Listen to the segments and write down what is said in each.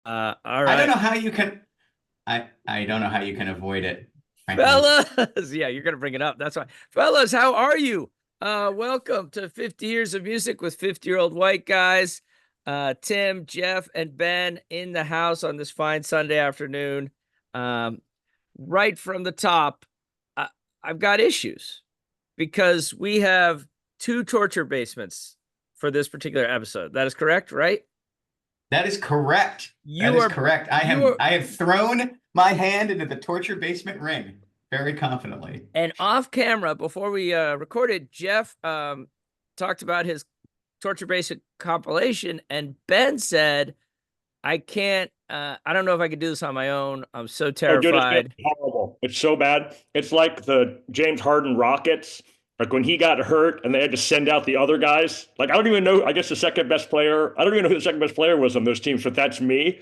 All I don't right, know how you can. I don't know how you can avoid it, frankly. fellas. Yeah, you're gonna bring it up. That's why, fellas. How are you? Welcome to 50 Years of Music with 50-year-old white guys. Tim, Jeff, and Ben in the house on this fine Sunday afternoon. Um, right from the top, I, I've got issues because we have two torture basements for this particular episode. That is correct, right? That is correct. That You is are, correct. you are, I have thrown my hand into the torture basement ring very confidently. and off camera before we recorded, Jeff talked about his torture basic compilation, and Ben said, "I can't. I don't know if I could do this on my own. I'm so Oh, dude, it's terrified." horrible. It's so bad. It's like the James Harden Rockets, like when he got hurt and they had to send out the other guys. Like, I don't even know, I guess the second best player, I don't even know who the second best player was on those teams, but that's me.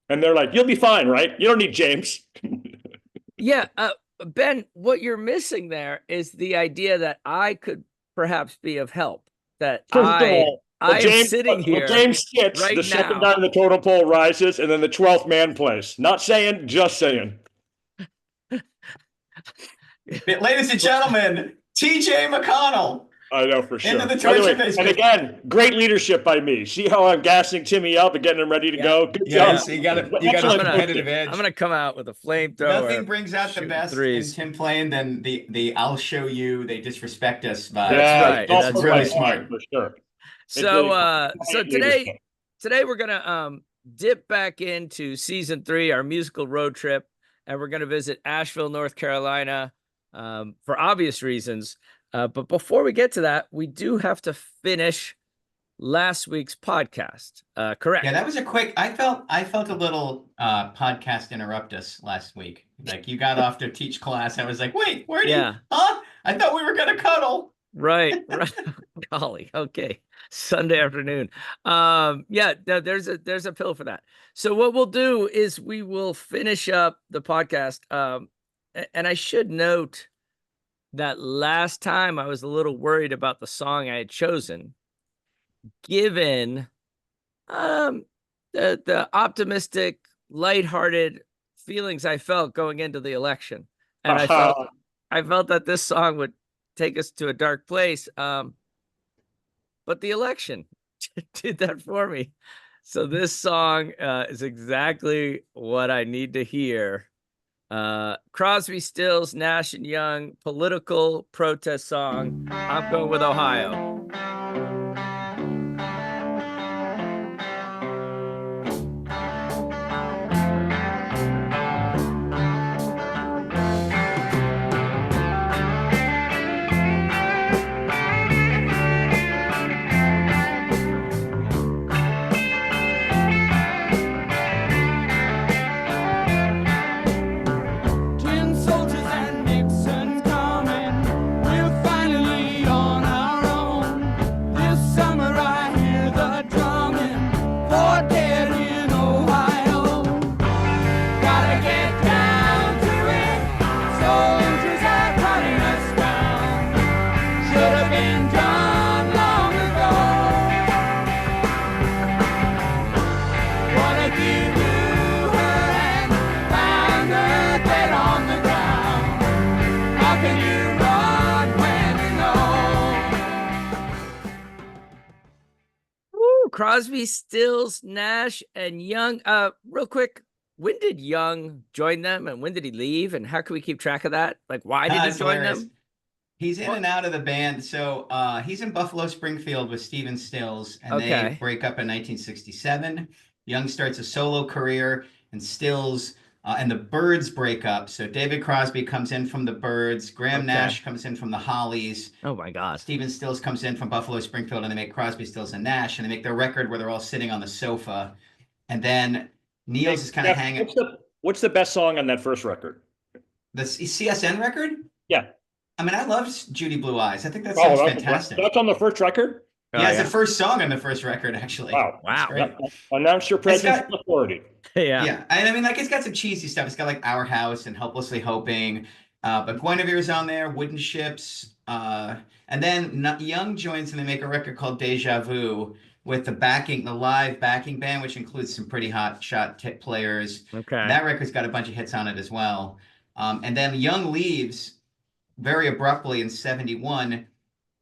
And they're like, you'll be fine, right? You don't need James. Yeah, Ben, what you're missing there is the idea that I could perhaps be of help. That First of all, I am sitting when here James hits, right the second now. guy in the total pole rises, and then the 12th man plays. Not saying, just saying. Ladies and gentlemen, TJ McConnell I know for sure. into the By the torture way, and basement. again, great leadership by me. See how I'm gassing Timmy up and getting him ready to go? Good Yes, job. you got a Excellent competitive coaching. edge. I'm gonna come out with a Nothing flamethrower, brings out the shooting best in threes. Tim playing than the "I'll show you, they disrespect us" vibe. That's Yeah, right. it's It's That's really right. smart. for sure. It's So really so great today leadership. today we're gonna dip back into season 3, our musical road trip, and we're gonna visit Asheville, North Carolina, for obvious reasons. But before we get to that, we do have to finish last week's podcast. Yeah, Correct. that was a quick. I felt a little podcast interrupt us last week. Like you got off to teach class. I was like, wait, where do you? Yeah. Huh? I thought we were gonna cuddle. Right. Right. Golly. Okay. Sunday afternoon. Yeah, there's a pill for that. So what we'll do is we will finish up the podcast. And I should note that last time I was a little worried about the song I had chosen, given the optimistic, lighthearted feelings I felt going into the election. And I felt that this song would take us to a dark place. But the election did that for me. So this song is exactly what I need to hear. Crosby, Stills, Nash and Young, political protest song. I'm going with Ohio. Tin soldiers and Nixon's coming. We're finally on our own. This summer I hear the drumming. For dead in Ohio. Gotta get down to it. Soldiers are cutting us down. Should have been done long ago. What if you knew her and found her dead on the ground? How can you run when you know? Woo, Crosby, Stills, Nash and Young. Real quick, when did Young join them and when did he leave? And how can we keep track of that? Like, why did he It's join hilarious. them? He's in What? and out of the band. So he's in Buffalo Springfield with Stephen Stills, and they Okay. break up in 1967. Young starts a solo career, and Stills and the Byrds break up. So David Crosby comes in from the Byrds, Graham Okay. Nash comes in from the Hollies, Oh my God. Stephen Stills comes in from Buffalo Springfield, and they make Crosby, Stills, and Nash, and they make their record where they're all sitting on the sofa. And then Niels is kind of Jeff, hanging. what's the best song on that first record? The CSN record? Yeah. I mean, I love Judy Blue Eyes. I think that Oh, sounds that's fantastic. on the first record? Oh, Yeah, it's the first song on the first record, actually. Wow. It's Wow. great. Announce your presence got- and authority. Yeah. Yeah, and I mean, like, it's got some cheesy stuff. It's got like Our House and Helplessly Hoping, but Guinevere's on there, Wooden Ships, and then Young joins and they make a record called Deja Vu, with the live backing band, which includes some pretty hot shot tip players. Okay. That record's got a bunch of hits on it as well. And then Young leaves very abruptly in 71.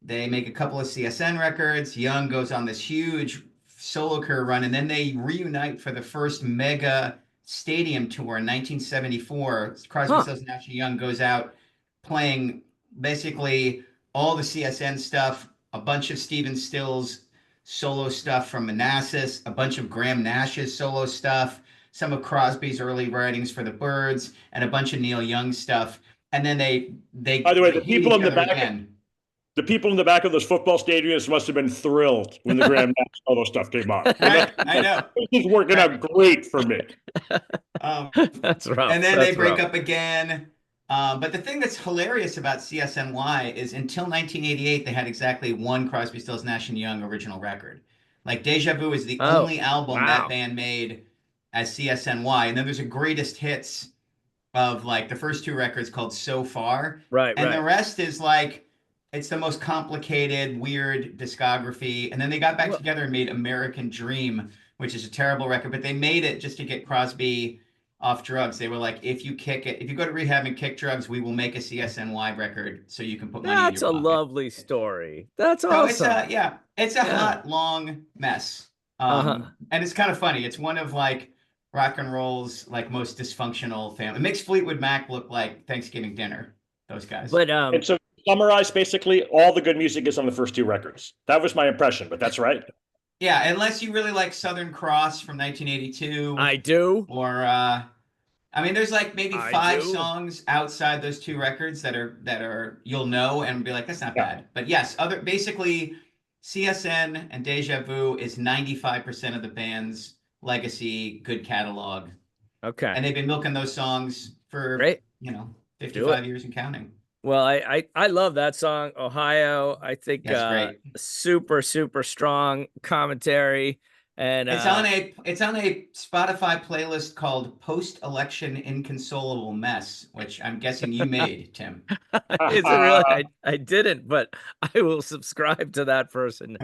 They make a couple of CSN records. Young goes on this huge solo career run, and then they reunite for the first mega stadium tour in 1974. Crosby, Stills, Nash & Young goes out playing basically all the CSN stuff, a bunch of Stephen Stills solo stuff from Manassas, a bunch of Graham Nash's solo stuff, some of Crosby's early writings for the Byrds, and a bunch of Neil Young stuff. And then they by the way, the people in the back again. The people in the back of those football stadiums must have been thrilled when the Graham Nash solo stuff came on. Right? I know. This is working out great for me. That's rough. And then they break up again. But the thing that's hilarious about CSNY is until 1988, they had exactly one Crosby, Stills, Nash & Young original record. Like Deja Vu is the only album that band made as CSNY. And then there's a greatest hits of like the first two records called So Far. Right. And the rest is like, it's the most complicated, weird discography. And then they got back together and made American Dream, which is a terrible record, but they made it just to get Crosby off drugs. They were like, if you go to rehab and kick drugs, we will make a CSNY record so you can put money in your pocket. That's a lovely story. That's awesome. It's a hot, long mess. And it's kind of funny. It's one of like rock and roll's like most dysfunctional family. It makes Fleetwood Mac look like Thanksgiving dinner, those guys. But and so summarize, basically all the good music is on the first two records. That was my impression, but that's right. Yeah, unless you really like Southern Cross from 1982. I do. Or I mean, there's like maybe five songs outside those two records that are you'll know and be like, that's not bad. But yes, basically CSN and Deja Vu is 95% of the band's legacy, good catalog. Okay. And they've been milking those songs for 55 years and counting. Well, I love that song, Ohio. I think great. Super, super strong commentary. And it's on a Spotify playlist called Post-Election Inconsolable Mess, which I'm guessing you made, Tim. Is it really? I didn't, but I will subscribe to that person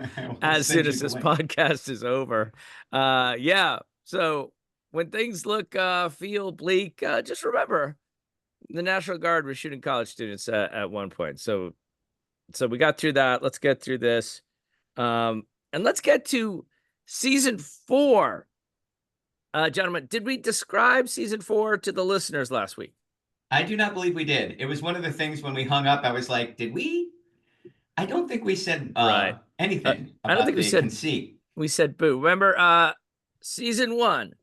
as soon as this podcast is over. So when things feel bleak, just remember the National Guard was shooting college students at one point. So we got through that. Let's get through this. And let's get to season 4. Gentlemen, did we describe season 4 to the listeners last week? I do not believe we did. It was one of the things when we hung up, I was like, did we? I don't think we said anything about I don't think we said conceit. We said boo. Remember, season 1.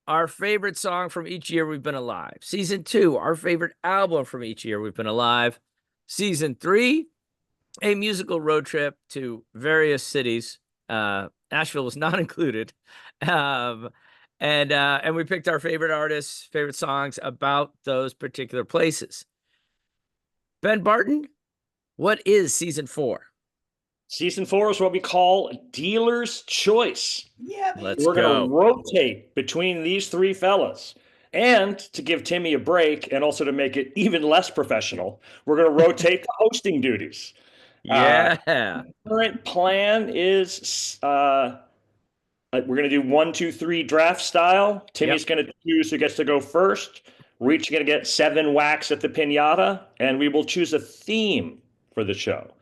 Our favorite song from each year we've been alive. Season 2, our favorite album from each year we've been alive. Season 3, a musical road trip to various cities. Asheville was not included. And we picked our favorite artists, favorite songs about those particular places. Ben Barton, what is season 4? Season 4 is what we call dealer's choice. Yeah, we're going to rotate between these three fellas. And to give Timmy a break and also to make it even less professional, we're going to rotate the hosting duties. Yeah. Current plan is we're going to do 1, 2, 3 draft style. Timmy's going to choose who gets to go first. We're each going to get 7 whacks at the piñata, and we will choose a theme for the show.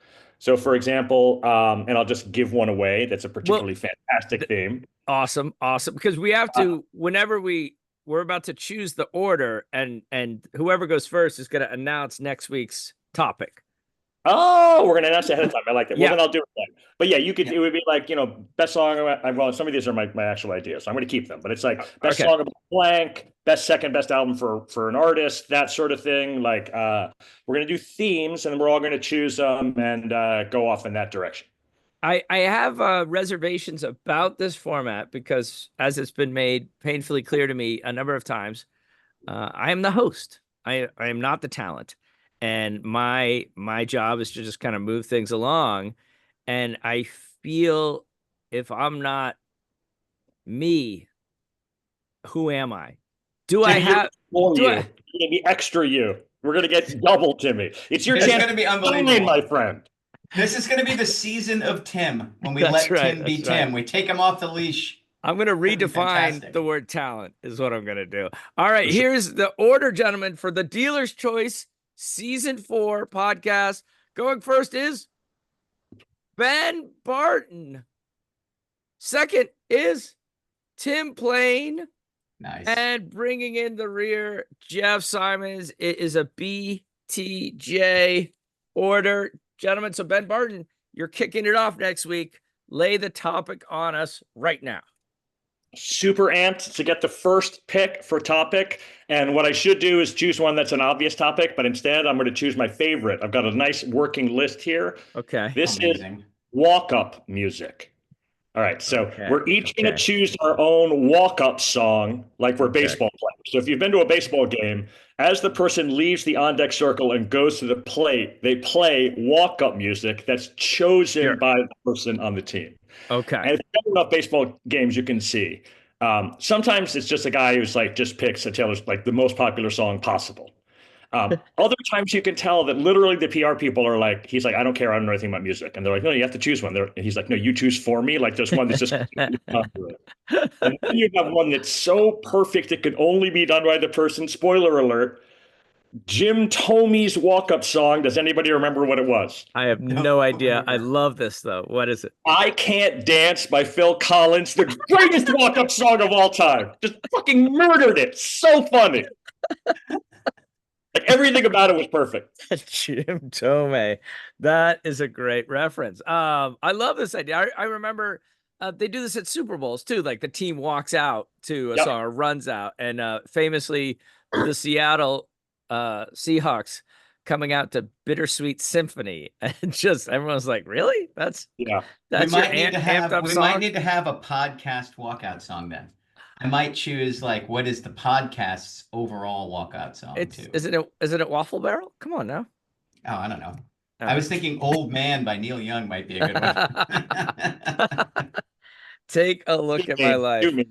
So, for example, and I'll just give one away. That's a particularly fantastic theme. Awesome. Because we have to, whenever we're about to choose the order, and whoever goes first is going to announce next week's topic. Oh, we're going to announce ahead of time. I like that. Well, then I'll do it then. But yeah, you could. It would be like, best song. Well, some of these are my actual ideas, so I'm going to keep them. But it's like best song about blank, second best album for an artist, that sort of thing. Like we're going to do themes, and we're all going to choose them and go off in that direction. I have reservations about this format because, as it's been made painfully clear to me a number of times, I am the host. I am not the talent. And my job is to just kind of move things along. And I feel if I'm not me, who am I? You're going to be extra you. We're going to get double Timmy. It's your chance going to be unbelievable, my friend. This is going to be the season of Tim when we That's let right, Tim be that's right. Tim. We take him off the leash. I'm going to That'd be redefine fantastic. the word talent is what I'm going to do. All right, For sure. here's the order, gentlemen, for the Dealer's Choice Season 4 podcast. Going first is Ben Barton. Second is Tim Plain. Nice. And bringing in the rear, Jeff Simons. It is a BTJ order. Gentlemen, so Ben Barton, you're kicking it off next week. Lay the topic on us right now. Super amped to get the first pick for topic. And what I should do is choose one that's an obvious topic, but instead I'm going to choose my favorite. I've got a nice working list here. Okay. This Amazing. is walk-up music. All right, so Okay, we're each going okay. to choose our own walk-up song like we're Okay. baseball players. So if you've been to a baseball game, as the person leaves the on-deck circle and goes to the plate, they play walk-up music that's chosen Sure. by the person on the team. Okay. And if you've been to enough baseball games, you can see. Sometimes it's just a guy who's like just picks a Taylor's like the most popular song possible. Other times you can tell that literally the PR people are like, he's like, I don't care, I don't know anything about music, and they're like, no, you have to choose one. And he's like, no, you choose for me. Like there's one that's just and then you have one that's so perfect it could only be done by the person. Spoiler alert. Jim Tomey's walk-up song. Does anybody remember what it was? I have no idea. I love this though. What is it? I Can't Dance by Phil Collins, the greatest walk-up song of all time. Just fucking murdered it. So funny. Like everything about it was perfect. Jim Tomei. That is a great reference. I love this idea. I remember they do this at Super Bowls too. Like the team walks out to a Yep. song or runs out. And famously, the Seattle Seahawks coming out to Bittersweet Symphony. And just everyone's like, really? That's Yeah. that's we your might need to have amped up we song? might need to have a podcast walkout song then. I might choose like what is the podcast's overall walkout song It's too. isn't it Waffle Barrel? Come on now. Oh, I don't know. Oh. I was thinking Old Man by Neil Young might be a good one. Take a look at my life. Do me.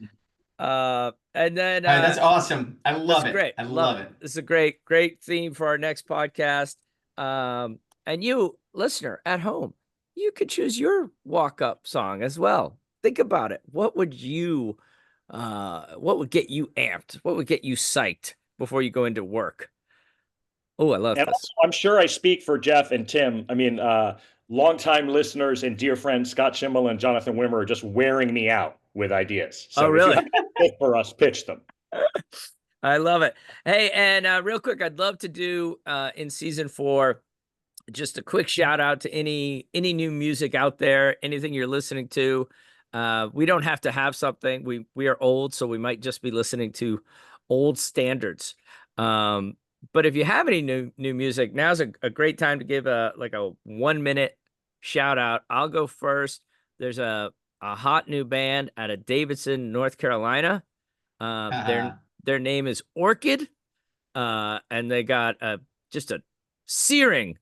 And then All right, that's awesome. I love that's it. great. I love it. This is a great theme for our next podcast. And you, listener at home, you could choose your walk-up song as well. Think about it. What would get you amped? What would get you psyched before you go into work? Oh, I love And this. also, I'm sure I speak for Jeff and Tim. I mean, longtime listeners and dear friends Scott Schimmel and Jonathan Wimmer are just wearing me out with ideas. So Oh, really? If you have a pick for us, pitch them. I love it. Hey, and real quick, I'd love to do in season 4 just a quick shout out to any new music out there, anything you're listening to. We don't have to have something. We are old, so we might just be listening to old standards. But if you have any new music, now's a great time to give a 1 minute shout out. I'll go first. There's a hot new band out of Davidson, North Carolina. Their name is Orchid, and they got just a searing,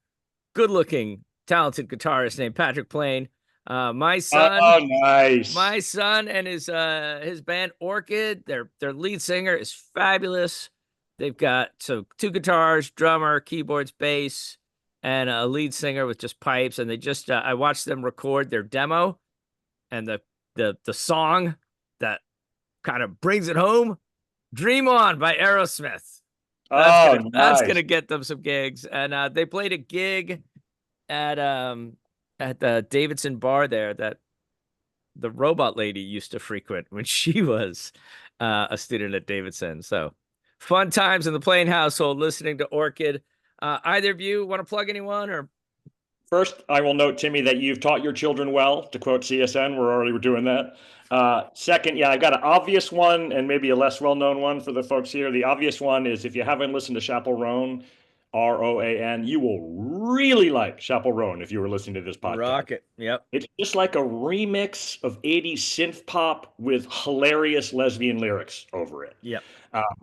good-looking, talented guitarist named Patrick Plain. My son, Oh, nice. my son and his band Orchid. Their lead singer is fabulous. They've got 2 guitars, drummer, keyboards, bass, and a lead singer with just pipes. And they just I watched them record their demo, and the song that kind of brings it home, "Dream On" by Aerosmith. That's Nice. gonna get them some gigs. And they played a gig at the Davidson bar there that the robot lady used to frequent when she was a student at Davidson. So fun times in the Plain household listening to Orchid. Either of you want to plug anyone or? First, I will note, Timmy, that you've taught your children well, to quote CSN. We're already doing that. Second, yeah, I've got an obvious one and maybe a less well-known one for the folks here. The obvious one is if you haven't listened to Chappell Roan, Roan, you will really like Chappell Roan if you were listening to this podcast. Rocket. Yep. It's just like a remix of 80s synth pop with hilarious lesbian lyrics over it. Yep.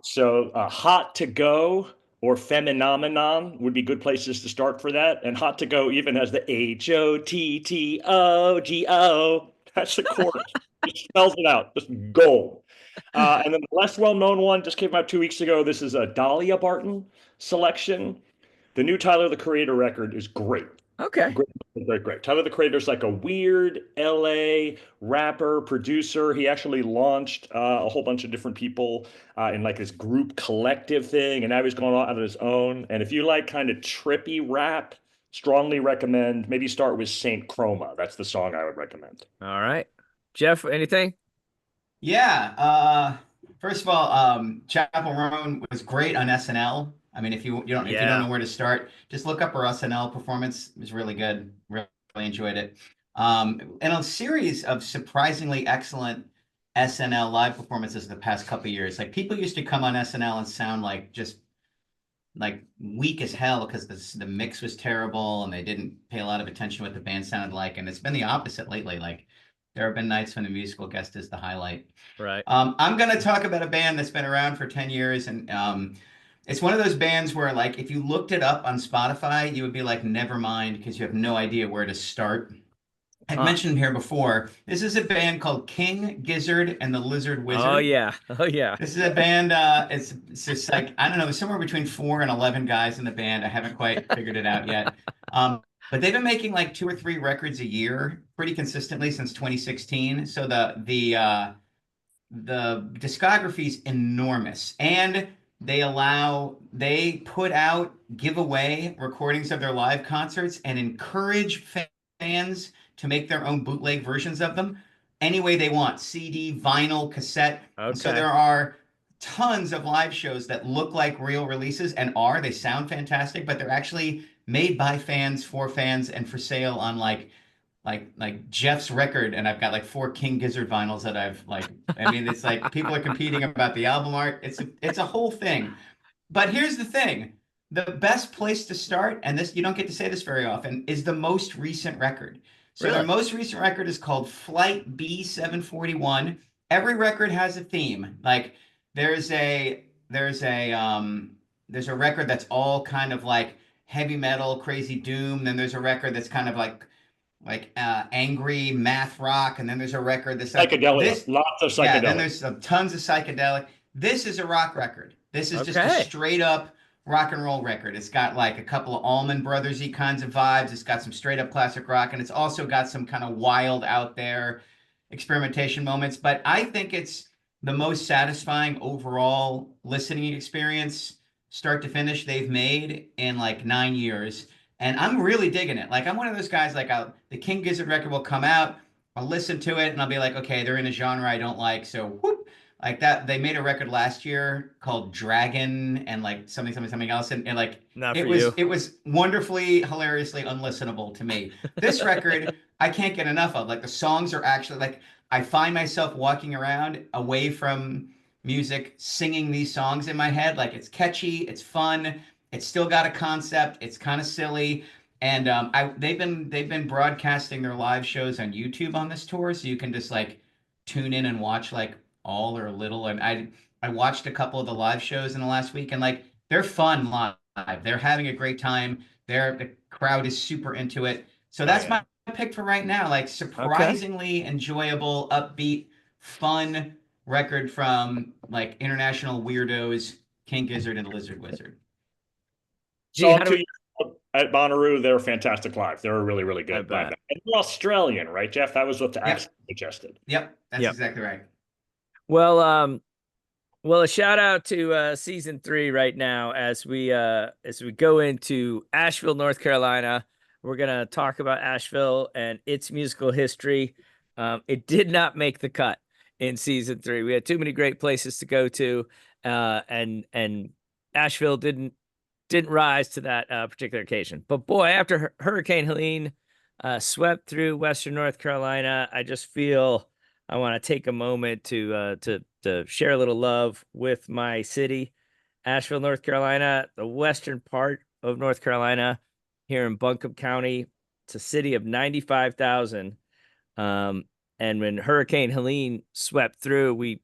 So Hot to Go or Feminamenon would be good places to start for that. And Hot to Go even has the HOTTOGO. That's the chorus. It spells it out. Just gold. And then the less well-known one just came out 2 weeks ago. This is a Dahlia Barton selection. The new Tyler, the Creator record is great. Okay. Great. Tyler the Creator's like a weird LA rapper, producer. He actually launched a whole bunch of different people in like this group collective thing, and now he's going out on his own. And if you like kind of trippy rap, strongly recommend maybe start with Saint Chroma. That's the song I would recommend. All right. Jeff, anything? Yeah. First of all, Chappell Roan was great on SNL. I mean, if you don't know Yeah. where to start, just look up her SNL performance. It was really good. Really enjoyed it. And a series of surprisingly excellent SNL live performances the past couple of years. Like people used to come on SNL and sound like just like weak as hell because the mix was terrible and they didn't pay a lot of attention to what the band sounded like. And it's been the opposite lately. Like there have been nights when the musical guest is the highlight. Right. I'm going to talk about a band that's been around for 10 years. And it's one of those bands where, like, if you looked it up on Spotify, you would be like, never mind, because you have no idea where to start. I've mentioned here before, this is a band called King Gizzard and the Lizard Wizard. Oh, yeah. Oh, yeah. This is a band, it's just like, I don't know, somewhere between 4 and 11 guys in the band. I haven't quite figured it out yet. But they've been making like 2 or 3 records a year pretty consistently since 2016. So the discography is enormous, and they put out giveaway recordings of their live concerts and encourage fans to make their own bootleg versions of them any way they want: CD, vinyl, cassette. And so Okay. there are tons of live shows that look like real releases and they sound fantastic, but they're actually made by fans for fans and for sale on like Jeff's record, and I've got like 4 King Gizzard vinyls that I mean, it's like people are competing about the album art. It's a whole thing. But here's the thing. The best place to start, and this you don't get to say this very often, is the most recent record. So their Really? most recent record is called Flight B741. Every record has a theme. Like there's a there's a there's a record that's all kind of like heavy metal, crazy doom. Then there's a record that's kind of like angry math rock, and then there's a record that's like Psychedelia, this. lots of Yeah, then psychedelia. there's tons of psychedelic. This is a rock record. This is just a Okay. straight up rock and roll record. It's got like a couple of Allman Brothers-y kinds of vibes. It's got some straight up classic rock, and it's also got some kind of wild out there experimentation moments. But I think it's the most satisfying overall listening experience, start to finish, they've made in like 9 years. And I'm really digging it. Like I'm one of those guys, like the King Gizzard record will come out, I'll listen to it and I'll be like, okay, they're in a genre I don't like. So whoop, like that. They made a record last year called Dragon and like something else. And like Not for you. it was wonderfully, hilariously unlistenable to me. This record, I can't get enough of. Like the songs are actually like I find myself walking around away from music, singing these songs in my head. Like it's catchy, it's fun. It's still got a concept. It's kind of silly, and they've been broadcasting their live shows on YouTube on this tour, so you can just like tune in and watch like all or a little. And I watched a couple of the live shows in the last week, and like they're fun live. They're having a great time. The crowd is super into it. So that's my pick for right now. Like surprisingly enjoyable, upbeat, fun record from like international weirdos, King Gizzard and the Lizard Wizard. Gee, So how do we? at Bonnaroo, they're fantastic live. They're a really, really I good live. bet. band. And they're Australian, right, Jeff? That was what the Yep. accent suggested. Yep, that's Yep. exactly right. Well, a shout out to season 3 right now as we go into Asheville, North Carolina. We're gonna talk about Asheville and its musical history. It did not make the cut in season 3. We had too many great places to go to, and Asheville didn't rise to that particular occasion. But boy, after Hurricane Helene swept through Western North Carolina, I just feel I want to take a moment to share a little love with my city, Asheville, North Carolina, the western part of North Carolina, here in Buncombe County. It's a city of 95,000. And when Hurricane Helene swept through, we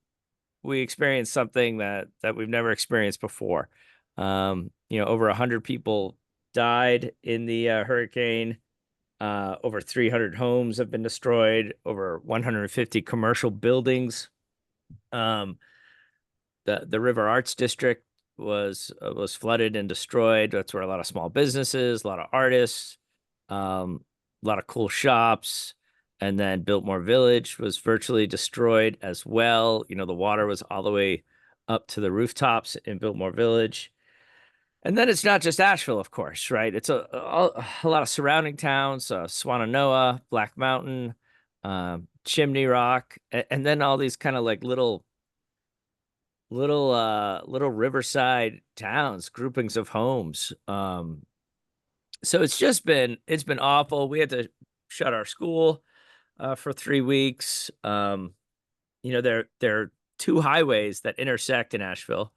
experienced something that we've never experienced before. Over 100 people died in the hurricane. Over 300 homes have been destroyed. Over 150 commercial buildings. The River Arts District was flooded and destroyed. That's where a lot of small businesses, a lot of artists, A lot of cool shops. And then Biltmore Village was virtually destroyed as well. You know, the water was all the way up to the rooftops in Biltmore Village. And then it's not just Asheville, of course, right? It's a lot of surrounding towns, Swannanoa, Black Mountain, Chimney Rock, and then all these kind of like little riverside towns, groupings of homes. So it's been awful. We had to shut our school for 3 weeks. You know, there are 2 highways that intersect in Asheville.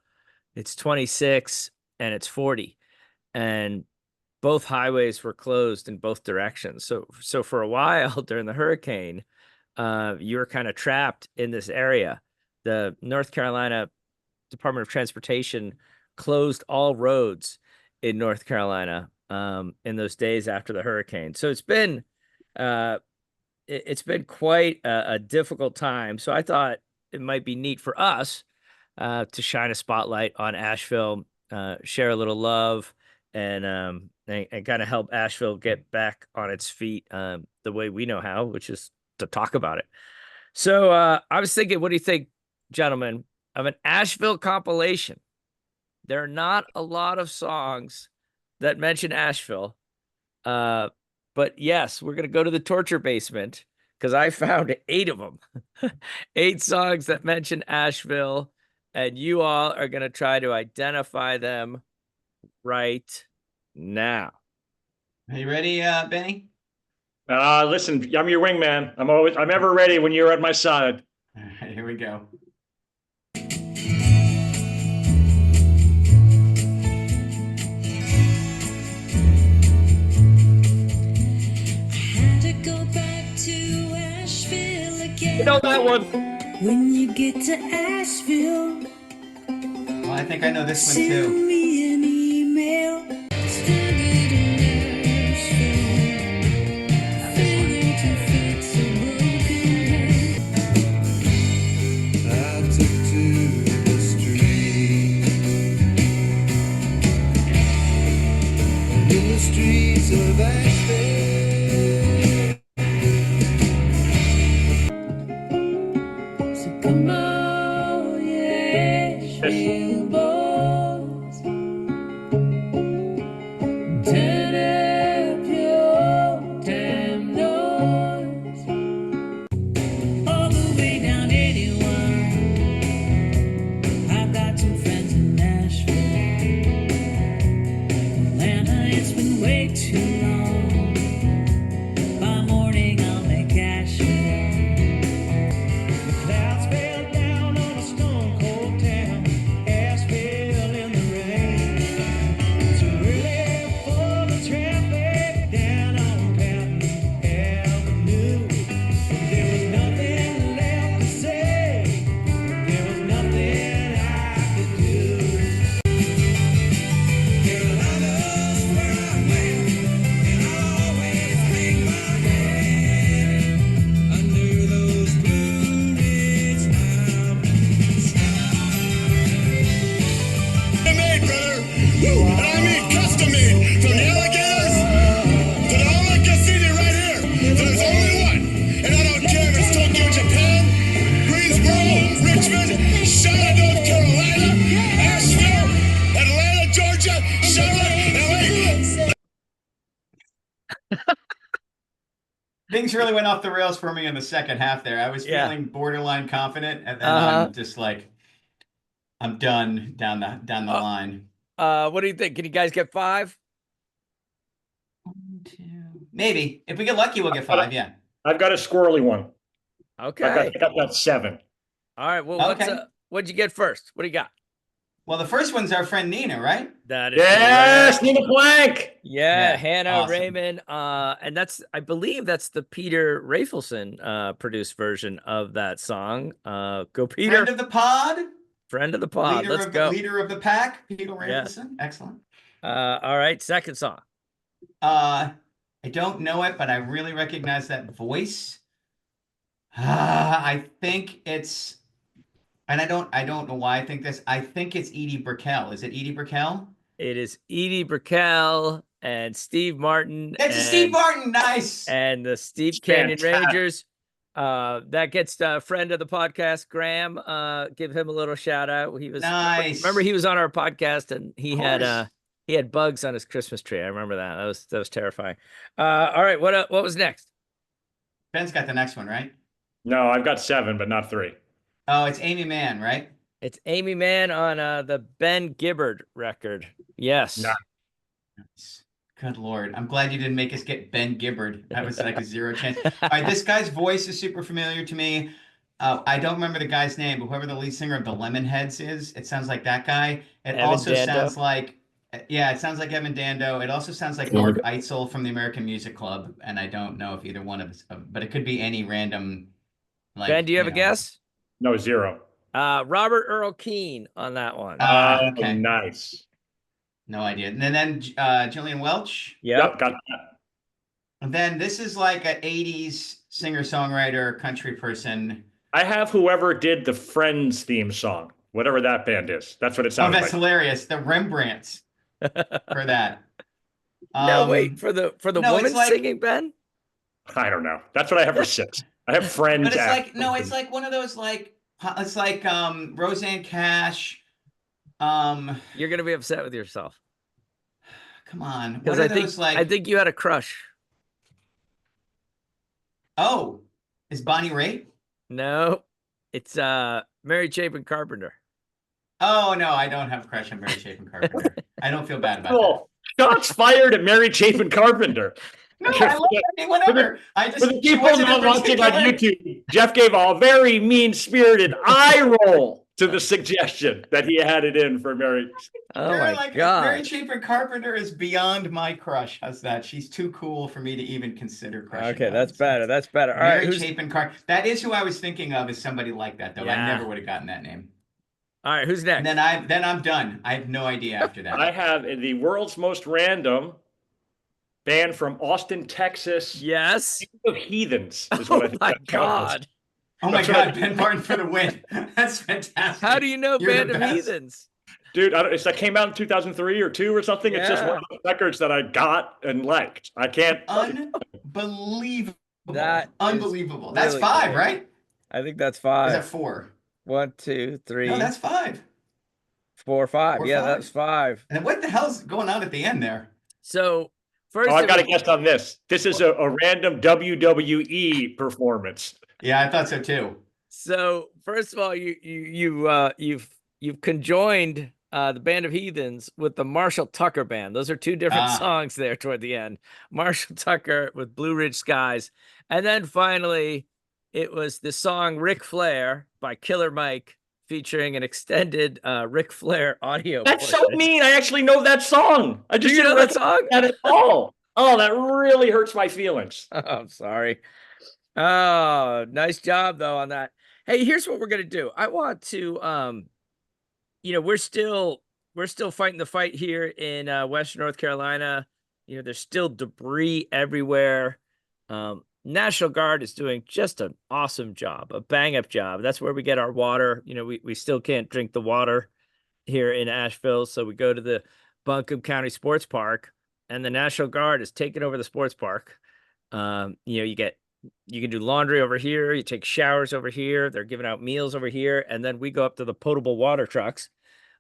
It's 26 and it's 40, and both highways were closed in both directions. So for a while during the hurricane, you were kind of trapped in this area. The North Carolina Department of Transportation closed all roads in North Carolina in those days after the hurricane. So it's been quite a difficult time. So I thought it might be neat for us to shine a spotlight on Asheville, share a little love, and kind of help Asheville get back on its feet the way we know how, which is to talk about it. So I was thinking, what do you think, gentlemen, of an Asheville compilation? There are not a lot of songs that mention Asheville, but yes, we're going to go to the torture basement because I found 8 of them, 8 songs that mention Asheville, and you all are going to try to identify them right now. Are you ready, Benny? Listen, I'm your wingman. I'm ever ready when you're at my side. All right, here we go. You know that one. When you get to Asheville, Well, I think I know this one send too. me an email. I took to the street, and in the streets of Asheville. So come on, yeah, Asheville boys, turn up your damn noise. All the way down 81, I've got some friends in Nashville. Atlanta, it's been way too long. By morning, I'll make Asheville. The clouds fell down on a stone cold town, Asheville in the rain. So early for the traffic down on Patton Avenue. There was nothing left to say. There was nothing I could do. Carolina's where I went, and I'll always hang my head under those Blue Ridge Mountains. Made, brother. Woo! And I mean custom made. From the alligators to the Ola Cassidy right here. There's only one. And I don't care if it's Tokyo, Japan, Greensboro, Richmond, Charlotte, North Carolina, Asheville, Atlanta, Georgia, Charlotte, LA. Things really went off the rails for me in the second half there. I was Yeah. feeling borderline confident, and then Uh-huh. I'm just like, I'm done down the line. What do you think? Can you guys get 5? 1, 2. Maybe. If we get lucky, we'll get 5, yeah. I've got a squirrely one. Okay. I think I've got 7. All right. Well, Okay. what'd you get first? What do you got? Well, the first one's our friend Nina, right? That is Yes, correct. Nina Plank. Yeah, Yeah, Hannah awesome. Raymond. And I believe that's the Peter Rafelson produced version of that song. Go Peter, Friend of the pod, friend of the pod. Let's go. leader of the pack, Peter Yeah. Rafelson. Excellent. All right, second song. I don't know it, but I really recognize that voice. I think it's, and I don't know why I think this. I think it's Edie Brickell. Is it Edie Brickell? It is Edie Brickell, and Steve Martin. It's a Steve Martin. Nice. And the Steve Canyon Fantastic. Rangers. That gets a friend of the podcast, Graham. Give him a little shout out. He was nice. Remember he was on our podcast and he course. had bugs on his Christmas tree. I remember that. That was terrifying. All right, what was next? Ben's got the next one, right? No, I've got 7, but not 3. Oh, it's Amy Mann, right? It's Amy Mann on the Ben Gibbard record. Yes. Nice. Good Lord. I'm glad you didn't make us get Ben Gibbard. That was like a 0 chance. All right, this guy's voice is super familiar to me. I don't remember the guy's name, but whoever the lead singer of the Lemonheads is, it sounds like that guy. It Evan also Dando. sounds like, it sounds like Evan Dando. It also sounds like Lord Eitzel from the American Music Club, and I don't know if either one of us, but it could be any random. Like, Ben, do you have a guess? No, 0. Robert Earl Keane on that one. Okay. Nice. No idea. And then Jillian Welch. Yep, got that. And then this is like an 80s singer-songwriter, country person. I have whoever did the Friends theme song, whatever that band is. That's what it Oh, sounds that's like. hilarious. The Rembrandts for that. No, wait, for the no, woman it's like- singing, Ben? I don't know. That's what I have for 6. I have Friends. But it's like, after. no, it's like one of those like, it's like Roseanne Cash. You're gonna be upset with yourself. Come on. What Because are I think those like? I think you had a crush. Oh, is Bonnie Raitt? No, it's Mary Chapin Carpenter. Oh no, I don't have a crush on Mary Chapin Carpenter. I don't feel bad about Cool. Shots fired at Mary Chapin Carpenter. that. No, I love it. Whatever. I just For the she people wasn't not in watching on particular. YouTube, Jeff gave a very mean-spirited eye roll to the suggestion that he had it in for Mary. Oh They're my like, god! Mary Chapin Carpenter is beyond my crush. How's that? She's too cool for me to even consider crushing. Okay, on. that's better. That's better. All Mary right, Chapin Carpenter. That is who I was thinking of as somebody like that, though. I Yeah. never would have gotten that name. all right, who's next? And then I'm done. I have no idea after that. I have the world's most random band from Austin, Texas. Yes. Of Heathens is what I Oh think my that counts as. god! Oh my That's what God, Ben Martin for the win. That's fantastic. How do you know You're the Band of best. Heathens? Dude, that came out in 2003 or 2 or something. It's just Yeah. one of the records that I got and liked. I can't. Unbelievable. That is Unbelievable. That's really 5, cool. right? I think that's Or is that 5. 4? 1, 2, 3, No, that's 5. 4, 5. 4, Yeah, 5. that's 5. And what the hell's going on at the end there? So first, Oh, I've it got a was- guess on this. This is a random WWE performance. Yeah, I thought so too. So first of all, you've conjoined the Band of Heathens with the Marshall Tucker Band. Those are 2 different Ah. songs there toward the end. Marshall Tucker with Blue Ridge Skies, and then finally it was the song "Ric Flair" by Killer Mike, featuring an extended Ric Flair audio. That's so portion. mean. I actually know that song. I Do just you didn't know that song? recognize that at all. Oh, that really hurts my feelings. Oh, I'm sorry. Oh, nice job though on that. Hey, here's what we're gonna do. I want to, we're still fighting the fight here in Western North Carolina. There's still debris everywhere. National Guard is doing just an awesome job, a bang up job. That's where we get our water. We still can't drink the water here in Asheville, so we go to the Buncombe County Sports Park, and the National Guard is taking over the sports park. You can do laundry over here, you take showers over here, they're giving out meals over here, and then we go up to the potable water trucks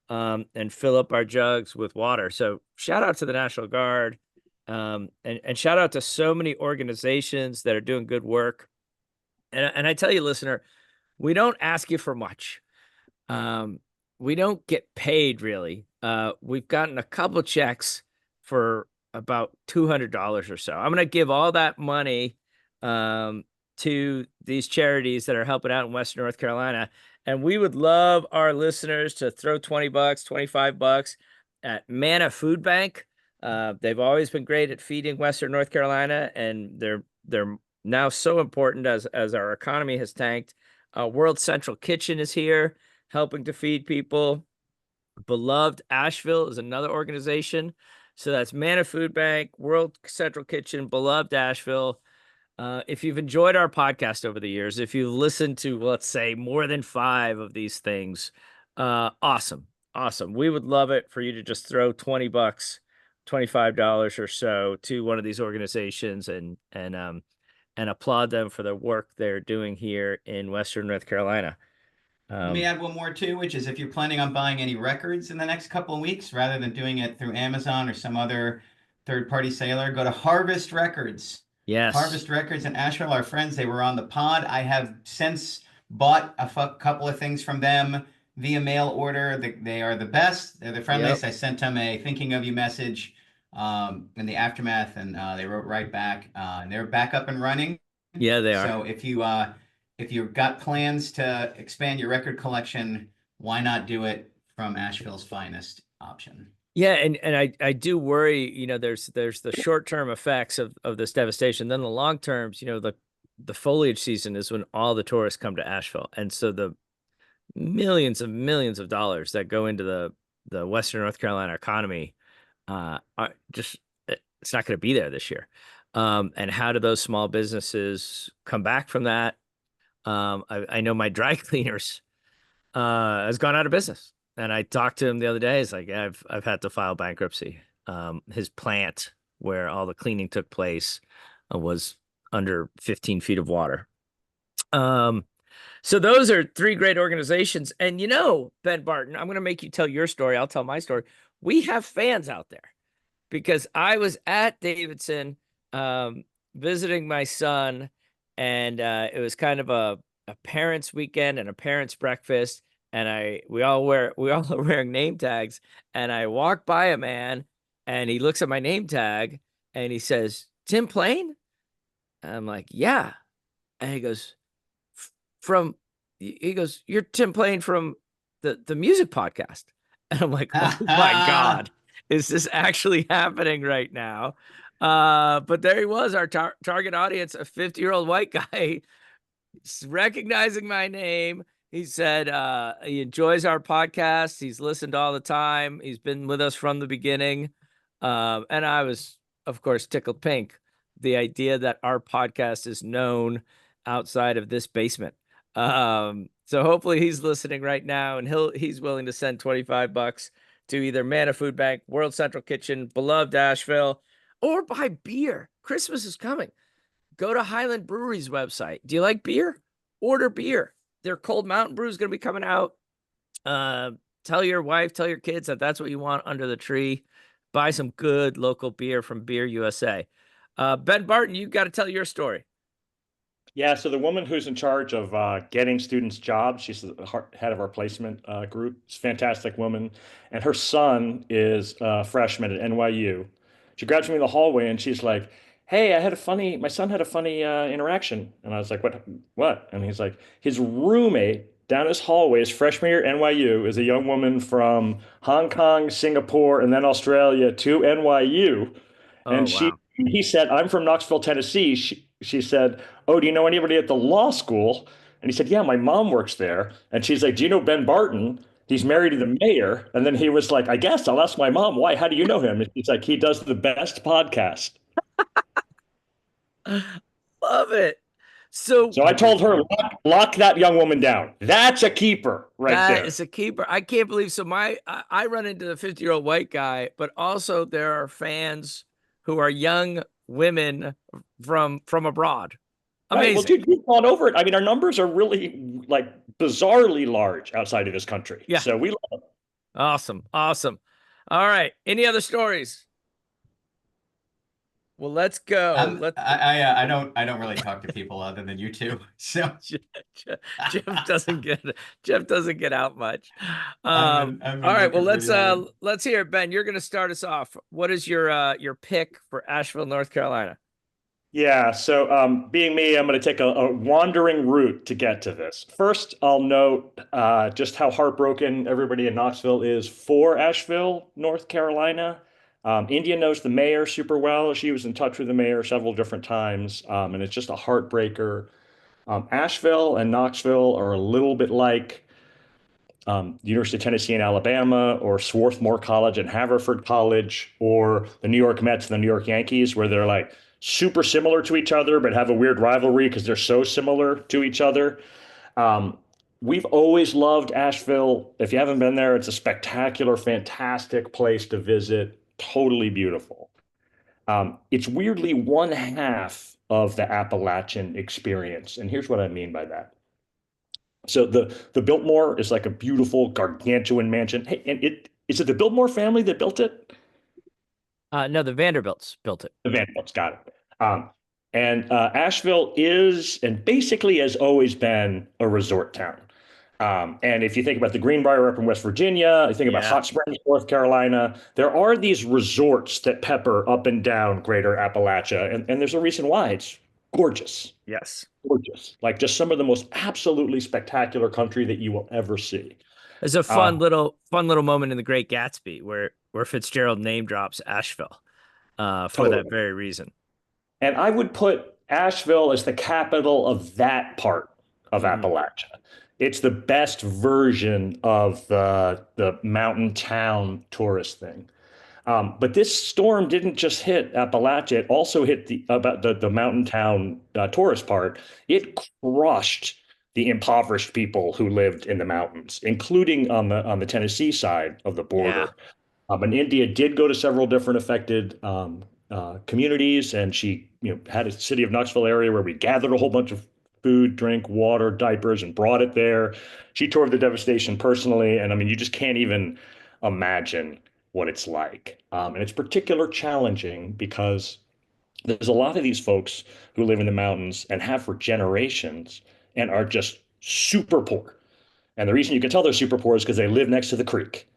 and fill up our jugs with water. So shout out to the National Guard, and shout out to so many organizations that are doing good work. And I tell you, listener, we don't ask you for much. We don't get paid really. We've gotten a couple checks for about $200 or so. I'm going to give all that money to these charities that are helping out in Western North Carolina. And we would love our listeners to throw $20, $25 at Manna Food Bank. They've always been great at feeding Western North Carolina, and they're now so important as our economy has tanked. World Central Kitchen is here helping to feed people. Beloved Asheville is another organization. So that's Manna Food Bank, World Central Kitchen, Beloved Asheville. If you've enjoyed our podcast over the years, if you've listened to, let's say, more than 5 of these things, awesome. We would love it for you to just throw $20 $25 or so to one of these organizations and applaud them for the work they're doing here in Western North Carolina. Let me add one more too, which is if you're planning on buying any records in the next couple of weeks, rather than doing it through Amazon or some other third-party seller, go to Harvest Records. Yes. Harvest Records in Asheville, our friends, they were on the pod. I have since bought a couple of things from them via mail order. They are the best. They're the friendliest. Yep. I sent them a thinking of you message in the aftermath, and they wrote right back. And they're back up and running. Yeah, they are. So if you've got plans to expand your record collection, why not do it from Asheville's finest option? Yeah, and I do worry, there's the short-term effects of this devastation. Then the long terms, the foliage season is when all the tourists come to Asheville. And so the millions of dollars that go into the Western North Carolina economy are just, it's not going to be there this year. And how do those small businesses come back from that? I know my dry cleaners has gone out of business. And I talked to him the other day. He's like, I've had to file bankruptcy. His plant where all the cleaning took place was under 15 feet of water. So those are three great organizations. And Ben Barton, I'm going to make you tell your story. I'll tell my story. We have fans out there because I was at Davidson visiting my son, and it was kind of a parents' weekend and a parents' breakfast. And we all are wearing name tags. And I walk by a man and he looks at my name tag and he says, Tim Plain? And I'm like, yeah. And he goes, you're Tim Plain from the music podcast. And I'm like, oh my God, is this actually happening right now? But there he was, our target audience, a 50-year-old white guy recognizing my name. He said he enjoys our podcast. He's listened all the time. He's been with us from the beginning. And I was, of course, tickled pink. The idea that our podcast is known outside of this basement. So hopefully he's listening right now, and he's willing to send $25 to either Mana Food Bank, World Central Kitchen, Beloved Asheville, or buy beer. Christmas is coming. Go to Highland Brewery's website. Do you like beer? Order beer. Their Cold Mountain Brew is going to be coming out. Tell your wife, tell your kids that that's what you want under the tree. Buy some good local beer from Beer USA. Ben Barton, you've got to tell your story. Yeah, so the woman who's in charge of getting students jobs, she's the head of our placement group. She's a fantastic woman. And her son is a freshman at NYU. She grabs me in the hallway and she's like, hey, my son had a funny interaction. And I was like, what? And he's like, his roommate down his hallway, his freshman year at NYU, is a young woman from Hong Kong, Singapore, and then Australia to NYU. And he said, I'm from Knoxville, Tennessee. She said, oh, do you know anybody at the law school? And he said, yeah, my mom works there. And she's like, do you know Ben Barton? He's married to the mayor. And then he was like, I guess I'll ask my mom, why? How do you know him? And he's like, he does the best podcast. Love it. So I told her, lock that young woman down. That's a keeper right there. That is a keeper. I can't believe. So I run into the 50-year-old white guy, but also there are fans who are young women from abroad. Amazing. Right. Well, dude, we've gone over it. I mean, our numbers are really bizarrely large outside of this country. Yeah. So we love it. Awesome. All right. Any other stories? Well, let's go. I don't really talk to people other than you two. So Jeff doesn't get out much. All right. Well, let's hear it. Ben, you're going to start us off. What is your pick for Asheville, North Carolina? Yeah. So being me, I'm going to take a wandering route to get to this. First, I'll note just how heartbroken everybody in Knoxville is for Asheville, North Carolina. India knows the mayor super well. She was in touch with the mayor several different times, and it's just a heartbreaker. Asheville and Knoxville are a little bit like the University of Tennessee and Alabama, or Swarthmore College and Haverford College, or the New York Mets and the New York Yankees, where they're like super similar to each other, but have a weird rivalry because they're so similar to each other. We've always loved Asheville. If you haven't been there, it's a spectacular, fantastic place to visit. totally beautiful. It's weirdly one half of the Appalachian experience. And here's what I mean by that. So the Biltmore is like a beautiful gargantuan mansion. Hey, and is it the Biltmore family that built it? No, the Vanderbilts built it. The Vanderbilts, got it. And Asheville is and basically has always been a resort town. And if you think about the Greenbrier up in West Virginia, you think about Hot Springs, North Carolina, there are these resorts that pepper up and down greater Appalachia. And there's a reason why. It's gorgeous. Yes. Gorgeous. Like just some of the most absolutely spectacular country that you will ever see. There's a fun little moment in The Great Gatsby where Fitzgerald name drops Asheville for that very reason. And I would put Asheville as the capital of that part of Appalachia. It's the best version of the mountain town tourist thing. But this storm didn't just hit Appalachia; it also hit the mountain town tourist part. It crushed the impoverished people who lived in the mountains, including on the Tennessee side of the border. And India did go to several different affected communities, and she had a city of Knoxville area where we gathered a whole bunch of food, drink, water, diapers, and brought it there. She toured the devastation personally, and I mean, you just can't even imagine what it's like. And it's particularly challenging because there's a lot of these folks who live in the mountains and have for generations and are just super poor. And the reason you can tell they're super poor is because they live next to the creek.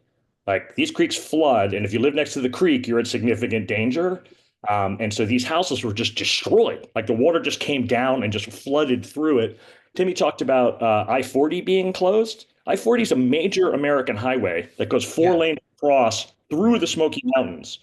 Like these creeks flood, and if you live next to the creek, you're in significant danger. And so these houses were just destroyed. Like the water just came down and just flooded through it. Timmy talked about I-40 being closed. I-40 is a major American highway that goes 4 lanes across through the Smoky Mountains.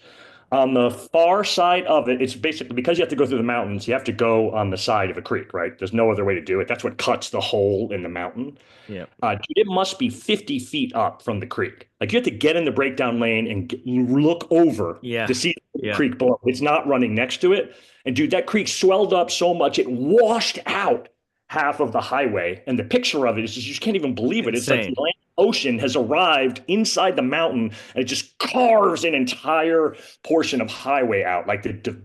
On the far side of it, it's basically because you have to go through the mountains, you have to go on the side of a creek, right? There's no other way to do it. That's what cuts the hole in the mountain. Yeah. It must be 50 feet up from the creek. Like you have to get in the breakdown lane and look over to see the creek below. It's not running next to it. And dude, that creek swelled up so much, it washed out half of the highway. And the picture of it is just, you just can't even believe it. Insane. It's like the ocean has arrived inside the mountain and it just carves an entire portion of highway out. Like the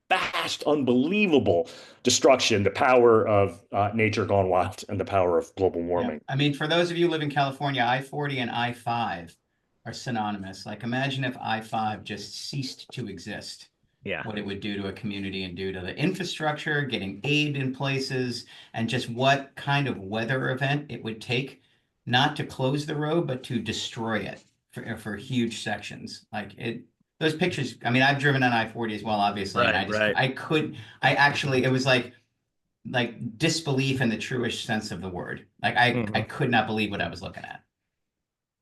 vast, unbelievable destruction, the power of nature gone wild, and the power of global warming. Yeah. I mean, for those of you who live in California, I-40 and I-5 are synonymous. Like imagine if I-5 just ceased to exist. Yeah. What it would do to a community and do to the infrastructure, getting aid in places, and just what kind of weather event it would take not to close the road, but to destroy it for huge sections. Like those pictures, I mean, I've driven on I-40 as well, obviously. Right, and it was like disbelief in the truest sense of the word. Like I could not believe what I was looking at.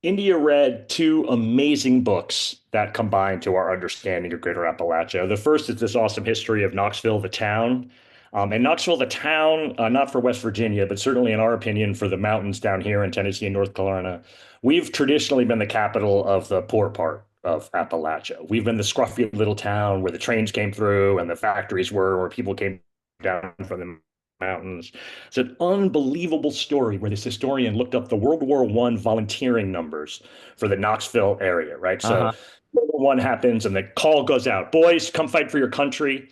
India read 2 amazing books that combine to our understanding of Greater Appalachia. The first is this awesome history of Knoxville, the town. And Knoxville, the town, not for West Virginia, but certainly in our opinion for the mountains down here in Tennessee and North Carolina, we've traditionally been the capital of the poor part of Appalachia. We've been the scruffy little town where the trains came through and the factories were, where people came down from the mountains. It's an unbelievable story where this historian looked up the World War I volunteering numbers for the Knoxville area, right? So World War I happens and the call goes out, boys, come fight for your country.